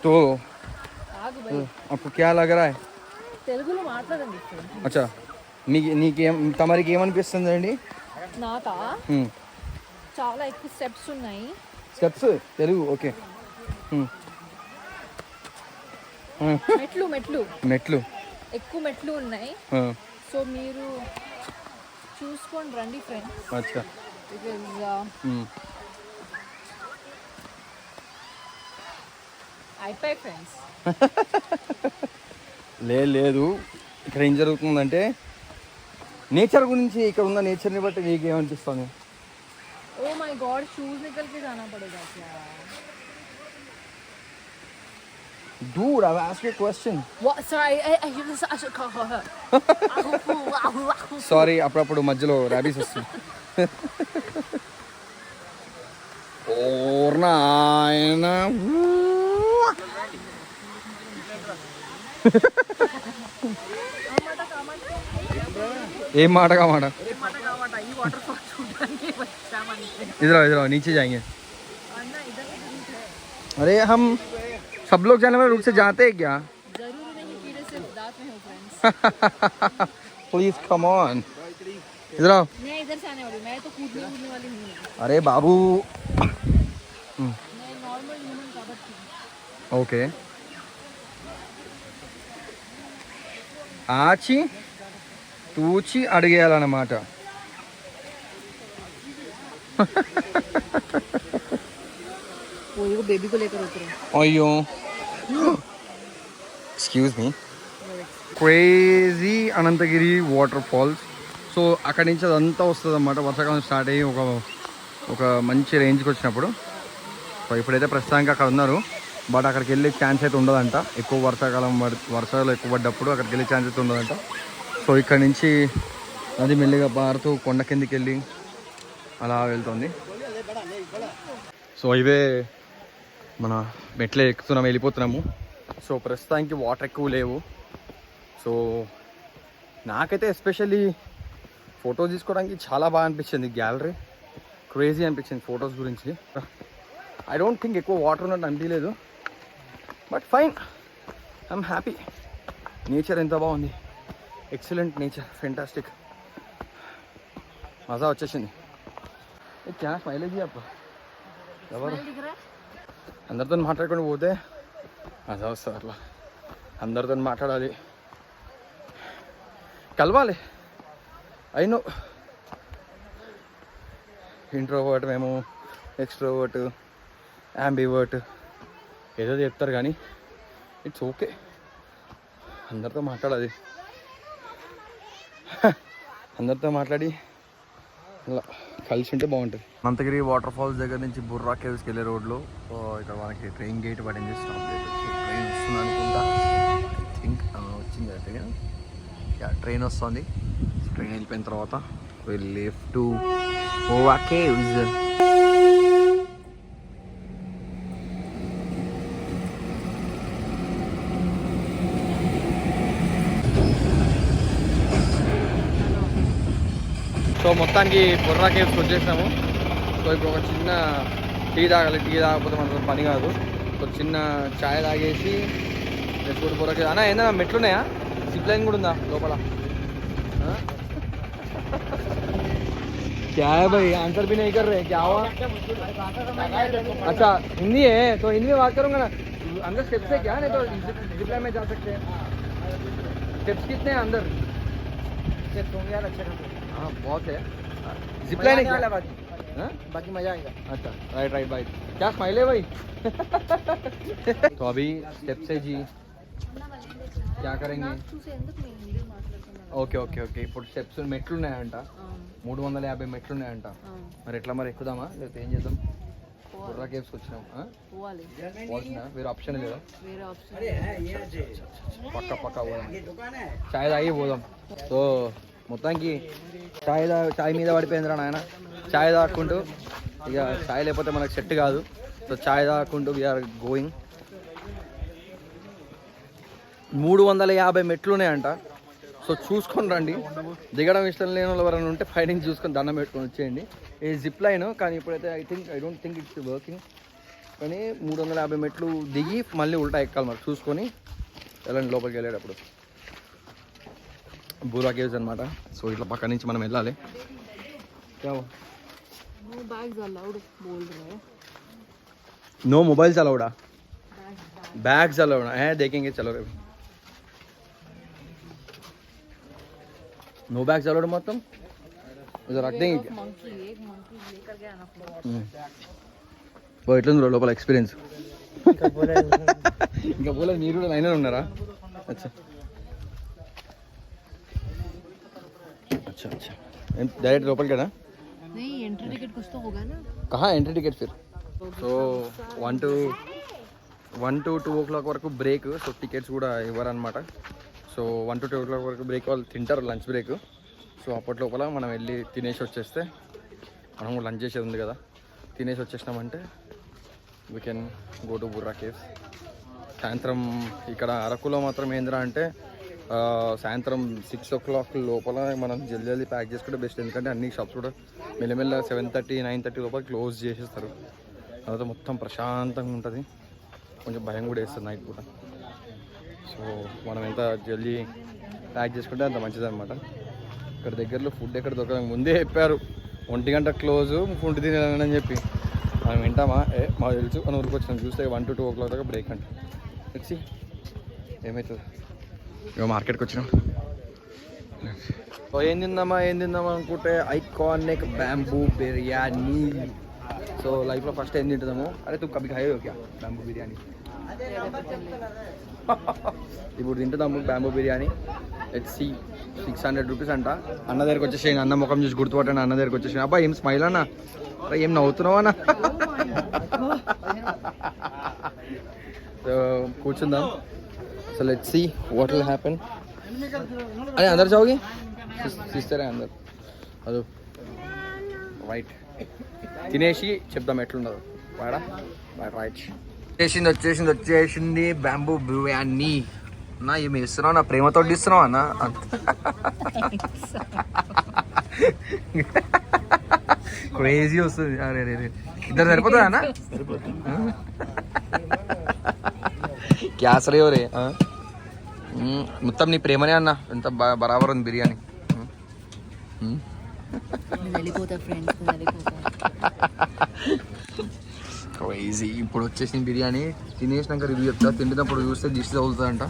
C: तो
B: आगु भाई.
C: आपको क्या लग रहा है?
B: తెలుగులో మాట్లాడండి.
C: అచ్చా తమరికి ఏమనిపిస్తుంది అండి?
B: నాకా చాలా ఎక్కువ స్టెప్స్ ఉన్నాయి.
C: Steps Telugu okay.
B: మెట్లు మెట్లు
C: మెట్లు
B: ఎక్కువ మెట్లు ఉన్నాయి. సో మీరు చూసుకొని రండి ఫ్రెండ్స్.
C: అచ్చా
B: బికాజ్ అయిపోయి ఫ్రెండ్స్. లేదు ఇక్కడ ఏం జరుగుతుందంటే నేచర్ గురించి, ఇక్కడ ఉన్న నేచర్ని బట్టి నీకు ఏమనిపిస్తుంది? ఓ మై గాడ్ షూज निकल के जाना पड़ेगा क्या? Dude, I've asked you a question. What? Sorry, I should call her. Sorry, అప్పుడప్పుడు మధ్యలో ర్యాబీస్ వస్తుంది. ఓర్నాయనా ఏం మాట కామాట. इधर आओ नीचे जाएंगे. अरे हम सब लोग जाने वाले रूट से जाते हैं क्या? जरूरी नहीं कीड़े से दांत में हो फ्रेंड्स. Please come on. इधर आओ. मैं इधर से आने वाली, मैं तो कूदने वाली हूँ. अरे बाबू मैं नॉर्मल ह्यूमन का बट. ओके ఆచి తూచి అడిగేయాలన్నమాట. बेबी को लेकर उतरे. अयो excuse me. Crazy Ananthagiri waterfalls. So అక్కడి నుంచి అదంతా వస్తుంది అన్నమాట. వర్షాకాలం స్టార్ట్ అయ్యి ఒక మంచి రేంజ్కి వచ్చినప్పుడు. సో ఇప్పుడైతే ప్రస్తుతానికి అక్కడ ఉన్నారు, బట్ అక్కడికి వెళ్ళే ఛాన్స్ అయితే ఉండదంట. ఎక్కువ వర్షాలు ఎక్కువ పడ్డప్పుడు అక్కడికి వెళ్ళే ఛాన్స్ అయితే ఉండదంట. సో ఇక్కడ నుంచి నది మెల్లిగా పారుతూ కొండ కిందికి వెళ్ళి అలా వెళ్తుంది. సో ఇవే మన మెట్లే ఎక్కుతున్నాము, వెళ్ళిపోతున్నాము. సో ప్రస్తుతానికి వాటర్ ఎక్కువ లేవు. సో
C: నాకైతే ఎస్పెషల్లీ ఫొటోస్ తీసుకోవడానికి చాలా బాగా అనిపించింది. గ్యాలరీ క్రేజీ అనిపించింది ఫొటోస్ గురించి. ఐ డోంట్ థింక్ ఎక్కువ వాటర్ ఉన్నట్టు అనిపించలేదు, but fine, I'm happy. Nature ఎంత బాగుంది, ఎక్సలెంట్ నేచర్, ఫెంటాస్టిక్, మజా వచ్చేసింది. క్యా స్మైలేజ్ అప్ప ఎవరు అందరితో మాట్లాడుకొని పోతే మజా వస్తుంది. అట్లా అందరితో మాట్లాడాలి, కలవాలి. అయినో ఇంట్రోవర్ట్, మేము ఎక్స్ట్రోవర్ట్, యాంబివర్ట్ ఏదో చెప్తారు కానీ ఇట్స్ ఓకే, అందరితో మాట్లాడాలి. అందరితో మాట్లాడి అలా కలిసి ఉంటే బాగుంటుంది. అనంతగిరి వాటర్ ఫాల్స్ దగ్గర నుంచి బుర్రా కేవ్స్కి వెళ్ళే రోడ్లో ఇక్కడ మనకి ట్రైన్ గేట్ పడింది, స్టాప్ గేట్. ట్రైన్ వస్తుంది అనుకుంటా, ఐ థింక్ వచ్చింది ట్రైన్. ట్రైన్ వస్తుంది. ట్రైన్ వెళ్ళిపోయిన తర్వాత will leave to Borra caves. So మొత్తానికి బుర్రా కేవ్స్కి వచ్చేసాము. సో ఇప్పుడు ఒక చిన్న టీ తాగాలి. టీ తాగకపోతే మనకు పని కాదు. ఒక చిన్న ఛాయ్ తాగేసి నెక్స్ట్ బుర్రా కేవ్స్. అన్న ఏందన్నా మెట్లు ఉన్నాయా? జిప్ లైన్ కూడా ఉందా లోపల? क्या है भाई, आंसर भी नहीं कर रहे, क्या हुआ? अच्छा हिंदी है तो हिंदी में बात करूंगा ना. अंदर स्टेप्स है क्या? नहीं तो जिप लाइन में जा सकते हैं. स्टेप्स कितने हैं अंदर? स्टेप्स होंगे यार अच्छे खासे. हाँ बहुत है. जिप लाइन है क्या? बाकी मजा आएगा. अच्छा राइट राइट भाई. क्या स्माइल है भाई? तो अभी स्टेप्स है जी, क्या करेंगे? Okay okay okay. ఇప్పుడు స్టెప్స్ మెట్లు ఉన్నాయంట, 350 మెట్లు ఉన్నాయంట. మరి ఎట్లా మరి ఎక్కుదామా లేకపోతే ఏం చేద్దాం? బుర్రా కేవ్స్కి వచ్చినాం. పోవాల్సిందా? వేరే ఆప్షన్ లేదా? పక్క పక్క పోదాం, చాయ్ తాగి పోదాం. సో మొత్తానికి చాయ్ మీద పడిపోయిందిరా నాయన. చాయ్ తాక్కుంటూ, ఇక చాయ్ లేకపోతే మనకు సెట్ కాదు. సో చాయ్ తాక్కుంటూ వీఆర్ గోయింగ్. 350 మెట్లు ఉన్నాయంట. సో చూసుకొని రండి. దిగడం ఇష్టం లేని వాళ్ళు ఎవరైనా ఉంటే ఫైటింగ్ చూసుకొని దండం పెట్టుకొని వచ్చేయండి. ఈ జిప్ లైన్ కానీ ఇప్పుడైతే I don't think it's working. కానీ 350 మెట్లు దిగి మళ్ళీ ఉల్టా ఎక్కాలి. మరి చూసుకొని వెళ్ళండి లోపలికి వెళ్ళేటప్పుడు. బుర్రా కేవ్స్ అనమాట. సో ఇట్లా పక్క నుంచి మనం వెళ్ళాలి. నో మొబైల్స్ అలౌడా? बैग्स अलाउड है, देखेंगे चलो. नो बैग्स अलाउड मतलब इधर रख देंगे क्या? वो इतना लोकल एक्सपीरियंस ఇంకా बोला మీరు లైనర్ ఉన్నారా? अच्छा अच्छा अच्छा. डायरेक्ट लोकल क्या ना?
D: नहीं एंट्री टिकट कुछ तो होगा ना.
C: कहाँ एंट्री टिकट फिर? సో 1 to 2 o'clock వరకు బ్రేక్. సో టికెట్స్ కూడా ఇవ్వరనమాట. సో 1 to 2 o'clock వరకు బ్రేక్, వాళ్ళు తింటారు లంచ్ బ్రేక్. సో అప్పటి లోపల మనం వెళ్ళి తినేసి వచ్చేస్తే, మనం కూడా లంచ్ చేసేది ఉంది కదా, తినేసి వచ్చేసినామంటే we can go to Borra caves. సాయంత్రం ఇక్కడ అరకులో మాత్రం ఏందిరా అంటే సాయంత్రం 6 o'clock లోపల మనం జల్దీ ప్యాక్ చేసుకుంటే బెస్ట్. ఎందుకంటే అన్ని షాప్స్ కూడా మెల్లమెల్ల 7:30, 9:30 లోపల క్లోజ్ చేసేస్తారు. తర్వాత మొత్తం ప్రశాంతంగా ఉంటుంది. కొంచెం భయం కూడా వేస్తుంది నైట్ పూట. సో మనం ఎంత జల్దీ ప్యాక్ చేసుకుంటే అంత మంచిది అనమాట. ఇక్కడ దగ్గరలో ఫుడ్ ఎక్కడ దొరకదు. ముందే చెప్పారు 1 గంట క్లోజ్, ఫుడ్ తినాలని చెప్పి. మనం వింటామా? మాకు తెలుసు అని ఊరికి వచ్చినాం. చూస్తే 1 to 2 o'clock దాకా బ్రేక్ అంట. వచ్చి ఏమవుతుంది. ఇక మార్కెట్కి వచ్చినాం. సో ఏం తిందామా అనుకుంటే ఐకానిక్ బ్యాంబూ బిర్యానీ. సో లైఫ్లో ఫస్ట్ ఏం తింటున్నాము? అరే తు కभी खाए हो क्या బ్యాంబూ బిర్యానీ? ఇప్పుడు తింటున్నాము బ్యాంబూ బిర్యానీ. ఎట్సి 600 రూపీస్ అంట. అన్న దగ్గరికి వచ్చేసాను. అన్న ముఖం చూసి గుర్తుపట్టాను. అన్న దగ్గరికి వచ్చేసాను. అబ్బా ఏం స్మైల్ అన్న, అరే ఏం నవ్వుతున్నావు అన్న. సో కూర్చుందాం. So let's see what will happen. అరే అందరు జాओगे? సిస్టర్ అందరు అదో రైట్. తినేసి చెప్దాం ఎట్లుండదు. వాడా రైట్. వచ్చేసింది బ్యాంబూ బిర్యానీ. నా ఏమి ఇస్తున్నావు నా ప్రేమతో ఇస్తున్నావు అన్న క్రేజీ వస్తుంది అరే రే ఇద్దరు సరిపోతుందా అన్న క్యాసరే రే మొత్తం నీ ప్రేమనే అన్న ఎంత బరాబర్ ఉంది బిర్యానీ
D: వెళ్ళిపోతా ఫ్రెండ్స్
C: క్రేజీ ఇప్పుడు వచ్చేసిన బిర్యానీ తినేసినాక రివ్యూ చెప్తా తింటున్నప్పుడు చూస్తే దిష్టి తగులుతుందంట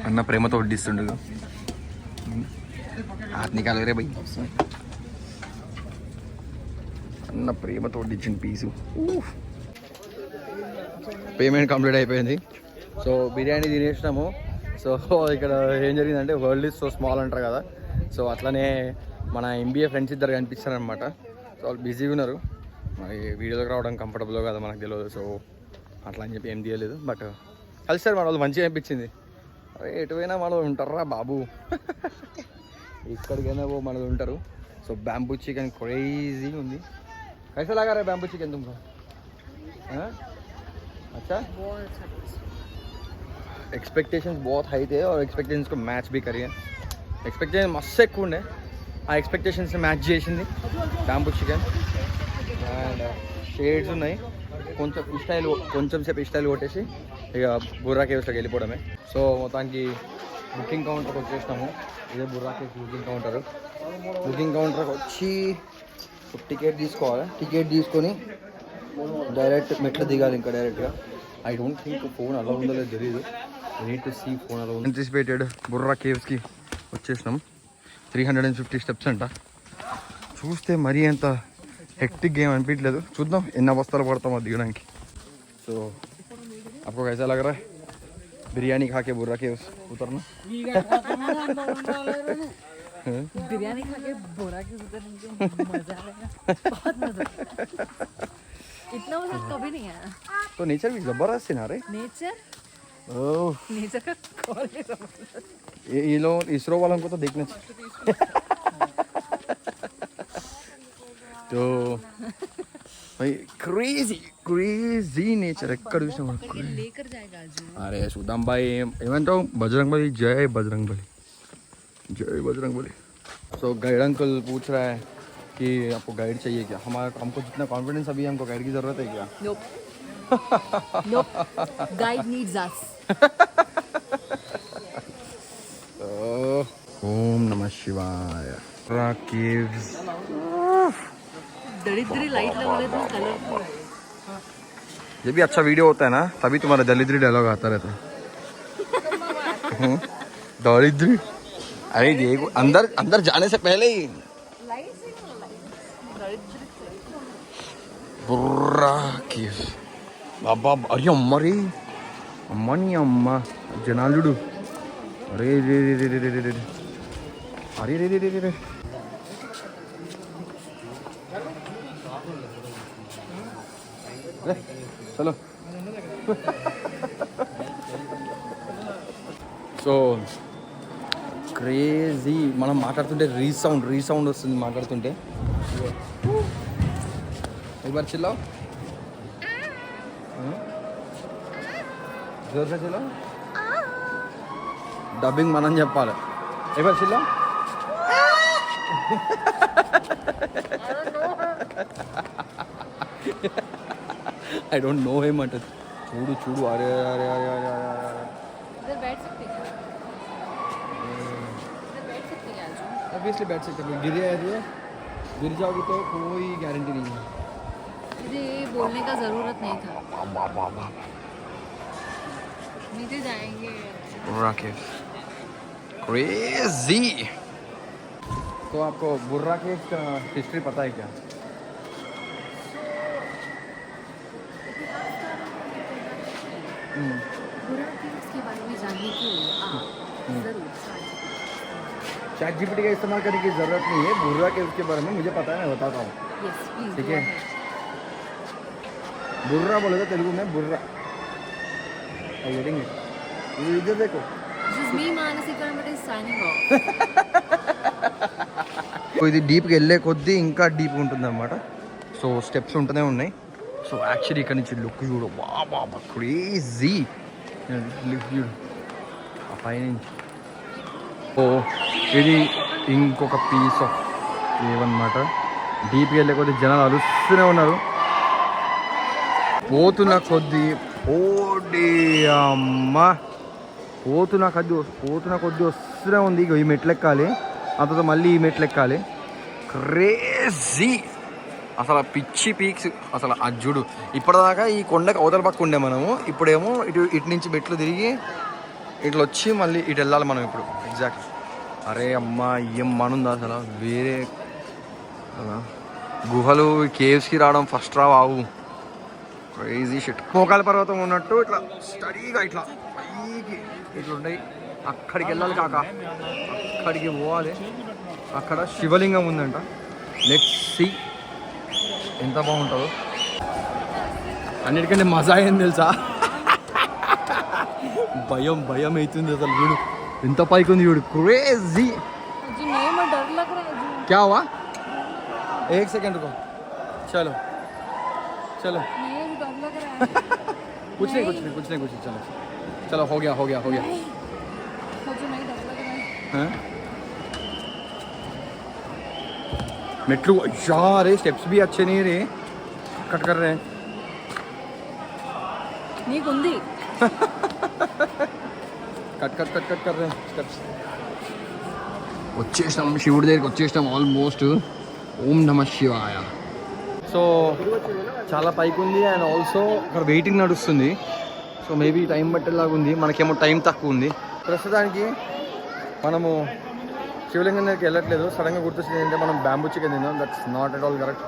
C: అన్న ప్రేమతో వడ్డిస్తుండదు ఆత్ని కలవరే భయ్ అన్న ప్రేమతో వడ్డించిన పీసు పేమెంట్ కంప్లీట్ అయిపోయింది సో బిర్యానీ తినేసినాము సో ఇక్కడ ఏం జరిగిందంటే వరల్డ్ ఈజ్ సో స్మాల్ అంటారు కదా సో అట్లనే మన ఎంబీఏ ఫ్రెండ్స్ ఇద్దరు కనిపిస్తారనమాట సో వాళ్ళు బిజీగా ఉన్నారు మరి వీడియోలోకి రావడం కంఫర్టబుల్ కదా మనకు తెలియదు సో అట్లా అని చెప్పి ఏం తీయలేదు బట్ కలిసారు మన వాళ్ళు మంచిగా అనిపించింది అరే ఎటువైనా మనలు ఉంటారా బాబు ఇక్కడికైనా మనలు ఉంటారు సో బ్యాంబూ చికెన్ క్రేజీ ఉంది कैसा लगा रहा है बैम्बू चिकन तुमको अच्छा एक्सपेक्टेशंस बहुत हाई थे और एक्सपेक्टेशंस को मैच भी करी है एक्सपेक्टेशन मस्त ఎక్కువ ఉండే ఆ ఎక్స్పెక్టేషన్స్ మ్యాచ్ చేసింది బ్యాంబూ చికెన్ అండ్ షేడ్స్ ఉన్నాయి కొంచెం సేపు స్టైల్ కొట్టేసి ఇక బుర్రా కేవ్స్లోకి వెళ్ళిపోవడమే సో మొత్తానికి బుకింగ్ కౌంటర్కి వచ్చేసినాము ఇదే బుర్రా కేవ్స్ బుకింగ్ కౌంటర్కి వచ్చి టికెట్ తీసుకోవాలి టికెట్ తీసుకొని డైరెక్ట్ మెట్లు దిగాలి ఇంకా డైరెక్ట్గా ఐ డోంట్ థింక్ ఫోన్ అలా ఉందో లేదో తెలియదు నీడ్ టు సీ ఫోన్ అలా యాంటిసిపేటెడ్ బుర్రా కేవ్స్కి వచ్చేసినాం 350 స్టెప్స్ అంట చూస్తే మరీ అంత హెక్టిక్ గేమ్ అనిపించలేదు చూద్దాం ఎన్ని అవస్థలు పడతామో దిగడానికి సో आपको कैसा लग रहा है बिरयानी खा के बुर्रा केव्स उतरना
D: बिरयानी खा के बोरा के उतरने में मजा आएगा बहुत मजा इतना मजा कभी नहीं आया
C: तो नेचर भी जबरदस्त है ना रे
D: नेचर का कॉल
C: ये लोग इसरो वालों को तो देखना चाहिए तो भाई क्रेजी नेचर ఎక్కడ చూసినా
D: लेकर जाएगा आज
C: अरे सुदाम भाई ఏమంటావు बजरंग बली जय बजरंग बली सो गाइड अंकल पूछ रहा है कि आपको गाइड चाहिए क्या हमको जितना कॉन्फिडेंस अभी हमको गाइड की जरूरत है क्या
D: Nope. Guide needs us.
C: ओम नमः शिवाय केव्स
D: दरिद्री लाइट लगा तो कलरफुल है
C: जब भी अच्छा वीडियो होता है ना तभी तुम्हारा दरिद्री डायलॉग आता रहता है दरिद्री अरे देखो अंदर जाने से पहले ही बुर्रा केव्स बाबा अरे अम्मा रे अम्मा नहीं अम्मा जनालुडू अरे रे रे रे रे रे रे अरे रे रे रे रे चलो సో క్రేజీ మనం మాట్లాడుతుంటే రీసౌండ్ వస్తుంది మాట్లాడుతుంటే एक चिल्लाओ जोर से चिल्लाओ డబ్బింగ్ మనం చెప్పాలి एक चिल्लाओ I don't know him అంటే చూడు అరే అరే అరే అరే అరే
D: इधर बैठ सकते हैं इधर बैठ सकते हैं आज
C: ऑब्वियसली बैठ सकते हैं गिर जाओगे तो कोई गारंटी नहीं है
D: मुझे ये बोलने का ज़रूरत नहीं था नीचे जाएंगे
C: राकेश क्रेजी तो आपको बुर्रा केव का हिस्ट्री पता है क्या
D: बुरा केव्स के बारे में जानने के लिए आप ज़रूर
C: चैट जीपीटी का इस्तेमाल करने की ज़रूरत नहीं है बुर्रा केव के बारे में मुझे पता है मैं बताता हूँ
D: यस प्लीज
C: ठीक है बुर्रा बोलेगा तेलुगु में बुर्रा इधर देखो
D: this is me Manasi Karmate signing off
C: ఇది డీప్కి వెళ్ళే కొద్దీ ఇంకా డీప్ ఉంటుంది అన్నమాట సో స్టెప్స్ ఉంటూనే ఉన్నాయి సో యాక్చువల్లీ ఇక్కడ నుంచి లుక్ చూడు బాబా క్రేజీ
B: చూడు ఆ పైనుంచి. ఓ ఇది ఇంకొక పీస్ ఆఫ్ ఏమన్నమాట. డీప్కి వెళ్ళే కొద్ది జనాలు అరుస్తూనే ఉన్నారు. పోతున్న కొద్దీ ఓడి అమ్మ పోతున్న కొద్దీ వస్తూనే ఉంది. ఈ మెట్లు ఎక్కాలి, ఆ తర్వాత మళ్ళీ ఈ మెట్లు ఎక్కాలి. క్రేజీ అసలు పిచ్చి పీక్స్ అసలు. అది చూడు ఇప్పటిదాకా ఈ కొండకి అవతల పక్క ఉండే మనము, ఇప్పుడేమో ఇటు నుంచి మెట్లు తిరిగి ఇట్లా వచ్చి మళ్ళీ ఇటు వెళ్ళాలి మనం ఇప్పుడు. ఎగ్జాక్ట్. అరే అమ్మ ఏం మనుంది అసలు. వేరే గుహలు కేవ్స్కి రావడం ఫస్ట్ రావు. Crazy shit. మోకాల పర్వతం ఉన్నట్టు ఇట్లా స్టడీగా ఇట్లా పైకి ఇట్లా ఉన్నాయి. అక్కడికి వెళ్ళాలి కాక, అక్కడికి పోవాలి. అక్కడ శివలింగం ఉందంట. లెట్స్ సీ ఎంత బాగుంటుందో. అన్నిటికంటే మజా ఏంది తెలుసా, భయం అవుతుంది అసలు. చూడు ఎంత పైకి ఉంది చూడు. క్రేజీ. क्या हुआ? एक सेकंड रुको. चलो कुछ नहीं चलो हो गया. हाँ? मेट्रो यार स्टेप्स भी अच्छे नहीं रहे, कट कर रहे हैं. कट कर रहे हैं स्टेप्स. వచ్చేసినాం శివుడి దగ్గరికి వచ్చేసినాం ఆల్మోస్ట్. ఓం నమ శివాయ. సో చాలా పైకి ఉంది అండ్ ఆల్సో అక్కడ వెయిటింగ్ నడుస్తుంది. సో మేబీ టైం పట్టేలాగా ఉంది. మనకేమో టైం తక్కువ ఉంది. ప్రస్తుతానికి మనము శివలింగం దగ్గరికి వెళ్ళట్లేదు. సడన్గా గుర్తొచ్చింది ఏంటంటే మనం బ్యాంబూ చికెన్ తిందాం. That's not at all correct.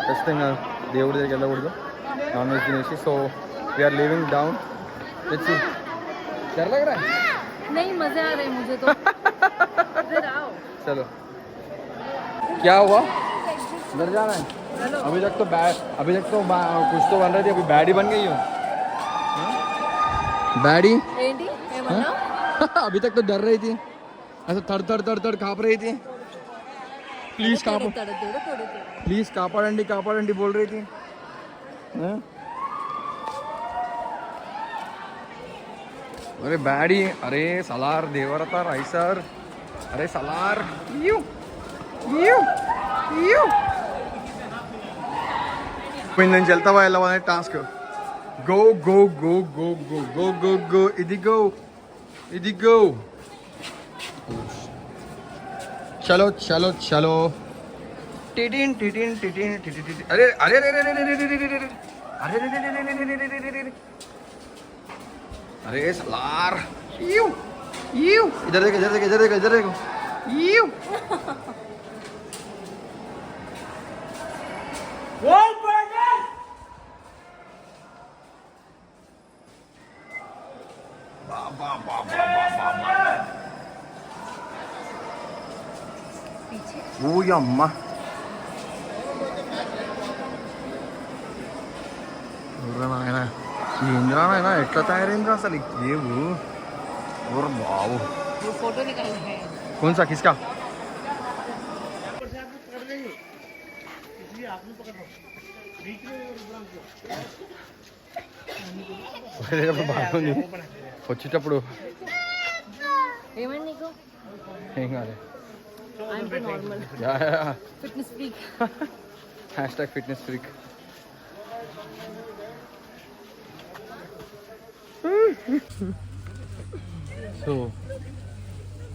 B: ఖచ్చితంగా దేవుడి దగ్గరికి వెళ్ళకూడదు నాన్ వెజ్ తినేసి. So we are leaving down. Let's डर लग रहा है?
D: नहीं मजे आ रहे हैं मुझे तो. इधर आओ.
B: चलो क्या हुआ? इधर जाना है? अभी तक तो कुछ तो बन रही थी, अभी बैडी बन गई हो. बैडी
D: ఏంటి ఏమన్నా?
B: अभी तक तो डर रही थी, ऐसा तड़ काँप रही थी. प्लीज कापाडंडी बोल रही थी. अरे बैडी, अरे सलार देवरता राइसर, अरे सलार यू నేను వెళ్తావా వెళ్ళవా అనే task. Go go go go go go go go ఇది గో. చలో చలో చలో. టిటిన్ టిటిన్ టిటిన్ టిటిన్. అరే అరే అరే అరే అరే అరే अरे सलार यू इधर देखो यू. ఓ అమ్మ నాయన ఏంద్రా నాయన ఎట్లా తయారైందిరా అసలు ఏవు. ఓర్ బావు.
D: फोटो निकालना है.
B: कौन सा किसका? బాగుంది వచ్చేటప్పుడు.
D: ఏమైంది నీకు?
B: ఏం కాదు.
D: I'm normal. Fitness freak.
B: #fitness freak. So,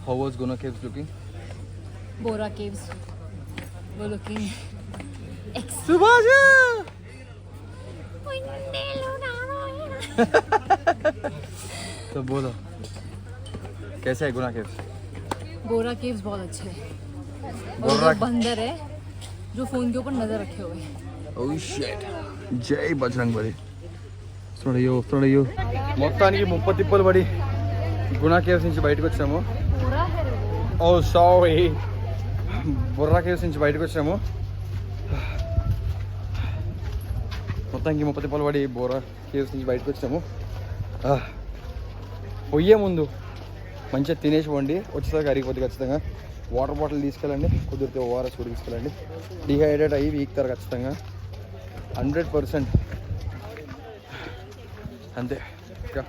B: how was Guna Caves looking?
D: Bora caves were looking
B: Subhaja! तो बोलो कैसे है गुना केव्स?
D: बोरा केव्स बहुत अच्छे हैं. और
B: बोरा-
D: वो बंदर है जो फोन के ऊपर नजर रखे हुए हैं.
B: Oh shit. జై బజరంగ్ బలి. చూడయ్యో మొత్తానికి 30 తిప్పలు పడి గునా కేవ్స్ నుంచి బయటకు వచ్చాము.
D: बोरा है वो.
B: ఓ సారీ, బొర్రా కేవ్స్ నుంచి బయటకు వచ్చాము. మొత్తానికి 30 తిప్పలు పడి బొర్రా కేవ్స్ నుంచి బయటకు వచ్చాము. పోయే ముందు మంచిగా తినేసి పోండి, వచ్చేసరికి అరిగిపోతుంది ఖచ్చితంగా. వాటర్ బాటిల్ తీసుకెళ్ళండి, కుదిరితే ఓఆర్ఎస్ కూడా తీసుకెళ్ళండి. డిహైడ్రేట్ అయ్యి వీక్తారు ఖచ్చితంగా 100%. అంతే. ఇంకా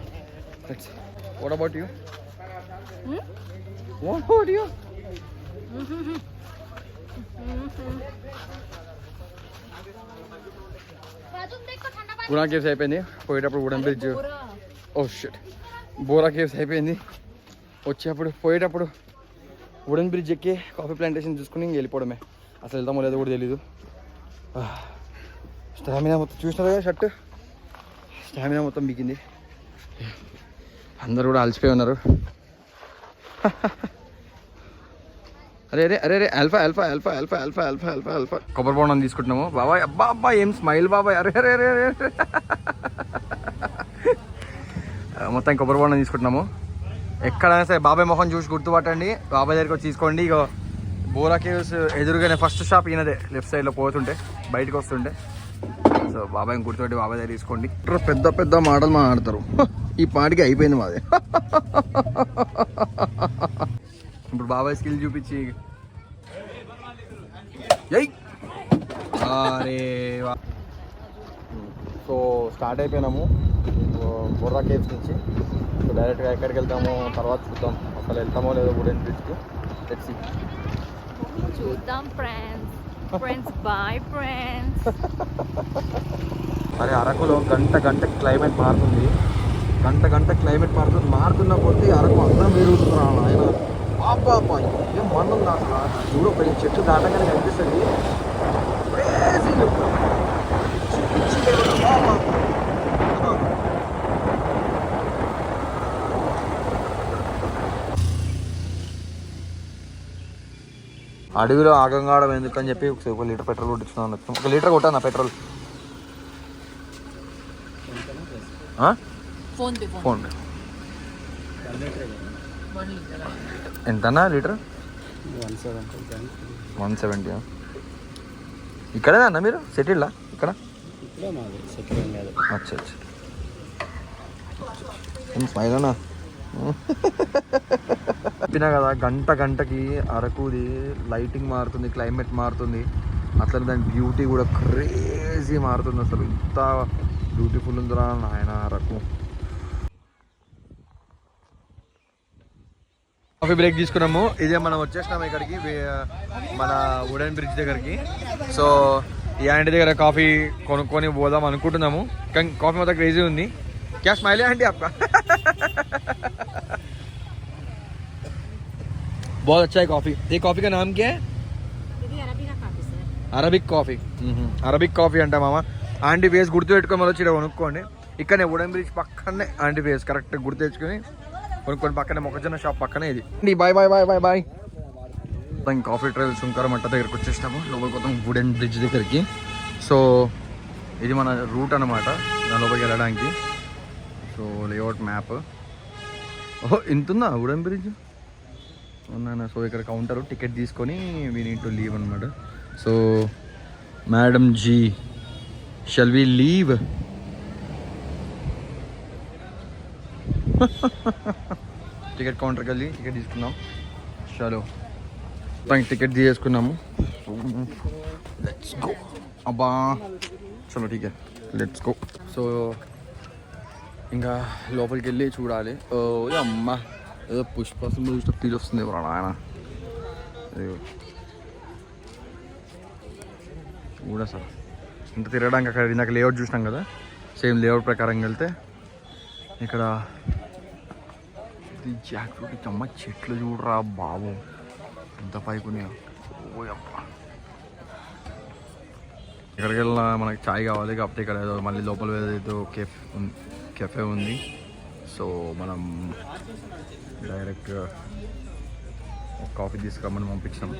B: Let's see. What about you?
D: Hmm?
B: What about you? Guna caves అయిపోయింది పోయేటప్పుడు wooden bridge oh shit Borra caves అయిపోయింది వచ్చేటప్పుడు పోయేటప్పుడు వుడెన్ బ్రిడ్జ్ ఎక్కి కాఫీ ప్లాంటేషన్ చూసుకుని ఇంక వెళ్ళిపోవడమే అసలు వెళ్తామో లేదో కూడా తెలీదు స్టామినా మొత్తం చూసినారు కదా షర్ట్ స్టామినా మొత్తం బిగింది అందరు కూడా అలసిపోయి ఉన్నారు అరే అరే అరే అరే alpha alpha alpha alpha alpha alpha alpha alpha కొబ్బరి బోండం తీసుకుంటున్నాము బాబాయ్ అబ్బా అబ్బా ఏం స్మైల్ బాబాయ్ అరే అరే అరే అరే మొత్తం కొబ్బరి బోండం తీసుకుంటున్నాము ఎక్కడైనా సరే బాబాయ్ మొహం చూసి గుర్తుపట్టండి బాబాయ్ దగ్గరికి వచ్చి తీసుకోండి ఇక బోరా కేవ్స్ ఎదురుగానే ఫస్ట్ షాప్ ఈయనదే లెఫ్ట్ సైడ్లో పోతుంటే బయటకు వస్తుంటే సో బాబాయ్ గుర్తుపెట్టి బాబాయ్ దగ్గర తీసుకోండి పెద్ద పెద్ద మాటలు మాట్లాడతారు ఈ పాటికి అయిపోయింది మాది ఇప్పుడు బాబాయ్ స్కిల్ చూపించి అరే సో స్టార్ట్ అయిపోయినాము బొర్రా కేవ్స్ నుంచి సో డైరెక్ట్గా ఎక్కడికి వెళ్తామో తర్వాత చూద్దాం అసలు వెళ్తామో లేదో వుడెన్ బ్రిడ్జ్కి లెట్స్ సీ
D: చూద్దాం ఫ్రెండ్స్ బాయ్ ఫ్రెండ్స్.
B: అరే అరకులో గంట క్లైమేట్ మారుతుంది గంట క్లైమేట్ మారుతున్న కొద్దీ అరకు అందరం పెరుగుతున్నాను ఆయన బాబా ఏం మన్నుంది అసలు చూడు ఒక చెట్టు దాటగానే కనిపిస్తుంది అడవిలో ఆగంగాడం ఎందుకని చెప్పి ఒక లీటర్ పెట్రోల్ కొట్టించున్నాను ఒక లీటర్ కొట్టాను పెట్రోల్ ఫోన్ ఎంతన్నా లీటర్ 170 ఇక్కడేనా అన్న మీరు సెటిల్డా ఇక్కడ అచ్చా అచ్చా ఏం స్మైల్ అన్నా చెప్పినా కదా గంటకి అరకుది లైటింగ్ మారుతుంది క్లైమేట్ మారుతుంది అట్లా దాని బ్యూటీ కూడా క్రేజీ మారుతుంది అసలు ఇంత బ్యూటిఫుల్ ఉందిరా నాయన అరకు కాఫీ బ్రేక్ తీసుకున్నాము ఇదే మనం వచ్చేసినాము ఇక్కడికి మన వుడెన్ బ్రిడ్జ్ దగ్గరికి సో ఈ ఆంటీ దగ్గర కాఫీ కొనుక్కొని పోదాం అనుకుంటున్నాము కానీ కాఫీ మొత్తం క్రేజీ ఉంది క్యా స్మైల్ ఆంటీ आपका बहुत अच्छा है कॉफ़ी ये कॉफ़ी का नाम क्या है అరబిక్ కాఫీ అరబిక్ కాఫీ అంట మామ ఆంటీ ఫేస్ గుర్తు పెట్టుకొని మళ్ళీ వచ్చి కొనుక్కోండి ఇక్కడనే వుడెన్ బ్రిడ్జ్ పక్కనే ఆంటీ ఫేస్ కరెక్ట్ గుర్తు తెచ్చుకొని కొనుక్కొని పక్కనే మొక్కజొన్న షాప్ పక్కనే ఇది bye bye bye bye bye coffee trail Sunkara Metta దగ్గరికి వచ్చేసినాము లోపలికి పోతాం వుడెన్ బ్రిడ్జ్ దగ్గరికి సో ఇది మన రూట్ అనమాట దాని లోపలికి వెళ్ళడానికి సో లేఅవుట్ మ్యాప్ ఓహో ఇంతుందా వుడెన్ బ్రిడ్జ్ అవునా సో ఇక్కడ కౌంటర్ టికెట్ తీసుకొని వీ నీడ్ టు లీవ్ అనమాట so madam ji shall we leave ticket కౌంటర్కి వెళ్ళి టికెట్ తీసుకున్నాం చలో దానికి టికెట్ తీసుకున్నాము లెట్స్ గో అబ్బా చలో ఠీకే లెట్స్ గో సో ఇంకా లోపలికి వెళ్ళి చూడాలి ఓ అమ్మ ఏదో పుష్పసం చూసిన ఫీల్ వస్తుంది ఎవరు ఆయన కూడా సార్ ఇంత తిరగడానికి అక్కడ ఇందాక లేఅవుట్ చూసినాం కదా సేమ్ లేఅవుట్ ప్రకారం వెళ్తే ఇక్కడ ఇది జాక్ ఫ్రూట్ అమ్మ చెట్లు చూడరా బాబు ఎంత పైకున్నాయో ఓ అబ్బా ఇక్కడికి వెళ్ళినా మనకి చాయ్ కావాలి కాకపోతే ఇక్కడ ఏదో మళ్ళీ లోపల ఏదో కెఫే ఉంది సో మనం డైరెక్ట్ కాఫీ తీసుకురమ్మని పంపించాం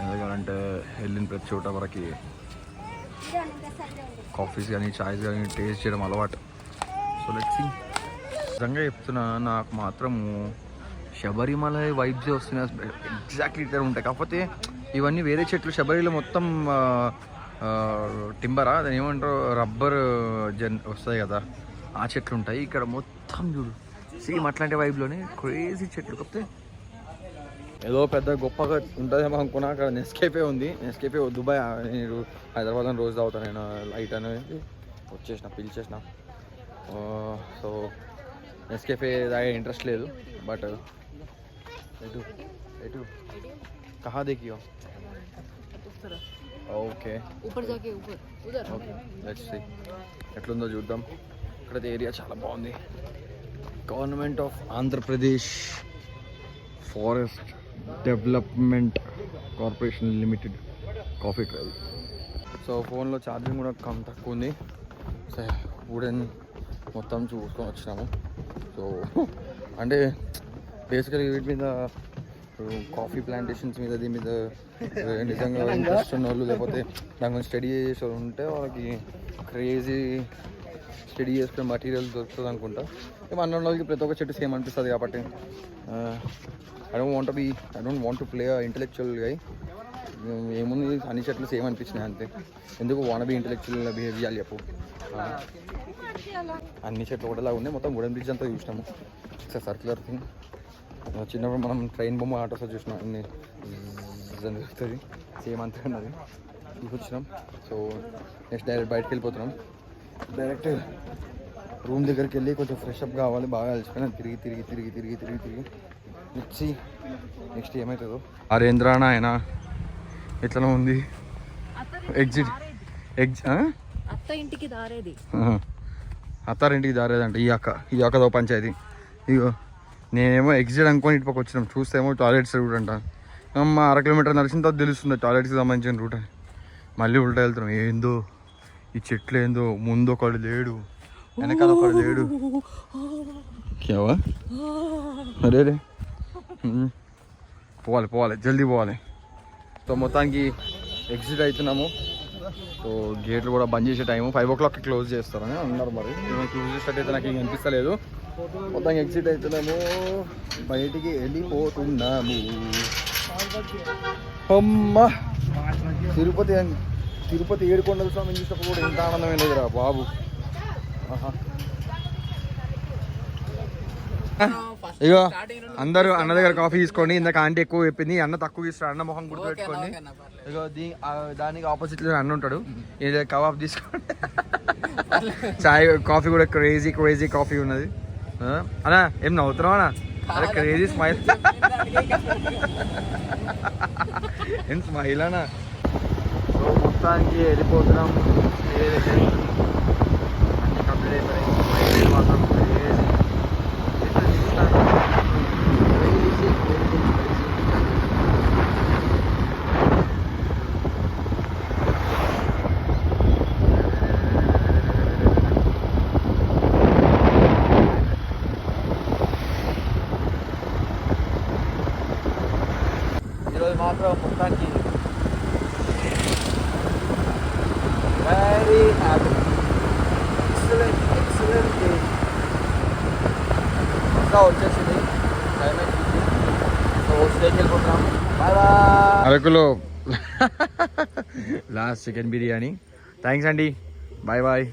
B: ఎందుకంటే వెళ్ళిన ప్రతి చోట వరకు కాఫీస్ కానీ చాయ్స్ కానీ టేస్ట్ చేయడం అలవాటు సో లెట్స్ సీ నిజంగా చెప్తున్నా నాకు మాత్రము శబరిమల వైబ్స్ వస్తున్నాయి ఎగ్జాక్ట్లీ ఇట్లా ఉంటాయి కాకపోతే ఇవన్నీ వేరే చెట్లు శబరిలో మొత్తం టింబరా దాని ఏమంటారు రబ్బర్ వస్తాయి కదా ఆ చెట్లు ఉంటాయి ఇక్కడ మొత్తం చూడు సేమ్ అట్లాంటి వైబ్లోనే క్రేజీ చెట్లు కాకపోతే ఏదో పెద్ద గొప్పగా ఉంటుందేమో అనుకున్నా అక్కడ నెస్కేఫే ఉంది నెస్కేఫే దుబాయ్ నేను హైదరాబాద్లో రోజు తాగుతాను నేను లైట్ అనేది వచ్చేసిన పిలిచేసిన సో నెస్కేఫే తాగే ఇంట్రెస్ట్ లేదు బట్ ఎటు ఎటు కహా దేకియో ఓకే
D: ऊपर जाके ऊपर उधर
B: ఓకే లెట్స్ సీ ఎట్లుందో చూద్దాం. ఇక్కడైతే ఏరియా చాలా బాగుంది. Government of Andhra Pradesh forest development corporation limited coffee trail. So ఫోన్లో ఛార్జింగ్ కూడా తక్కువ ఉంది. సో వుడెన్ మొత్తం చూసుకొని వచ్చినాము. సో అంటే బేసికలీ వీటి మీద కాఫీ ప్లాంటేషన్స్ మీద దీని మీద నిజంగా ఇంట్రెస్ట్ ఉన్న వాళ్ళు లేకపోతే దాని గురించి స్టడీ చేసే వాళ్ళు ఉంటే వాళ్ళకి క్రేజీ స్టడీ చేసుకునే మటీరియల్ దొరుకుతుంది అనుకుంటా. ఇక మన వాళ్ళకి ప్రతి ఒక్క చెట్టు సేమ్ అనిపిస్తుంది కాబట్టి I don't want to play intellectual గా. ఏముంది అన్ని చెట్లు సేమ్ అనిపించినాయి అంతే. ఎందుకు వాన్ బి ఇంటెలెక్చువల్ బిహేవ్ చేయాలి చెప్పు. అన్ని చెట్లు ఒకటేలా ఉన్నాయి. మొత్తం వుడెన్ బ్రిడ్జ్ అంతా చూసినాము. It's circular thing. చిన్నప్పుడు మనం ట్రైన్ బొమ్మ ఆటోస్ చూసినాం అన్ని జరుగుతుంది సేమ్ అంతే ఉన్నది. తీసుకొచ్చినాం. సో నెక్స్ట్ డైరెక్ట్ బయటకు వెళ్ళిపోతున్నాం. డైరెక్ట్ రూమ్ దగ్గరికి వెళ్ళి కొంచెం ఫ్రెష్ అప్ కావాలి. బాగా కలిసిపోయినా తిరిగి తిరిగి తిరిగి తిరిగి తిరిగి తిరిగి నెక్స్ట్ ఏమవుతుందో.
C: అరేంద్రాన ఆయన ఎట్లా ఉంది ఎగ్జిట్
D: అత్త ఇంటికి దారేది
C: అత్తారింటికి దారేదంట. ఈ అక్కదో పంచాయతీ. ఇగో నేనేమో ఎగ్జిట్ అనుకొని ఇటుపక్క వచ్చినాం. చూస్తేమో టాయిలెట్స్ రూట్ అంట. అమ్మ 1/2 కిలోమీటర్ నడిచిన తర్వాత తెలుస్తుంది టాయిలెట్స్కి సంబంధించిన రూట్ అని. మళ్ళీ ఉల్టా వెళ్తున్నాం. ఏందో ఈ చెట్లు ఏందో, ముందు ఒకడు లేడు వెనకాల ఒకడు లేడు. కేవా అరే రే పోవాలి జల్దీ పోవాలి. సో మొత్తానికి ఎగ్జిట్ అవుతున్నాము. సో గేట్లు కూడా బంద్ చేసే టైము 5 o'clock క్లోజ్ చేస్తారని అన్నారు. మరి క్లోజ్ చేసేటట్టయితే నాకు ఏం అనిపిస్తలేదు. మొత్తం ఎగ్జిట్ అవుతున్నాము. బయటికి వెళ్ళిపోతున్నాము. అమ్మ తిరుపతి ఏడుకొండల స్వామిని చూసినప్పుడు కూడా ఎంత ఆనందం లేదురా బాబు. ఇగో అందరూ అన్న దగ్గర కాఫీ తీసుకోండి. ఇందాక ఆంటీ ఎక్కువ చెప్పింది, అన్న తక్కువ ఇస్తాడు. అన్న మొహం గుర్తుపెట్టుకోండి. ఇగో దానికి ఆపోజిట్ లో అన్న ఉంటాడు. ఇది కబాబ్ తీసుకోండి. చాయ్ కాఫీ కూడా క్రేజీ కాఫీ ఉన్నది. అన్నా ఏం నవ్వుతున్నావు అన్న? అరే క్రేజీ స్మైల్. ఏం స్మైల్ అన్న? సో మొత్తానికి వెళ్ళిపోతున్నాం. కంప్లీట్ అయిపోయింది. మాత్రం ఈరోజు మాత్రం మొత్తానికి వెరీ హ్యాపీ. Excellent day. అంతా వచ్చేసింది క్లైమేట్. సో స్టేకి వెళ్ళిపోతున్నాం. Bye bye. అరకులో లాస్ట్ చికెన్ బిర్యానీ. థ్యాంక్స్ అండి. Bye bye.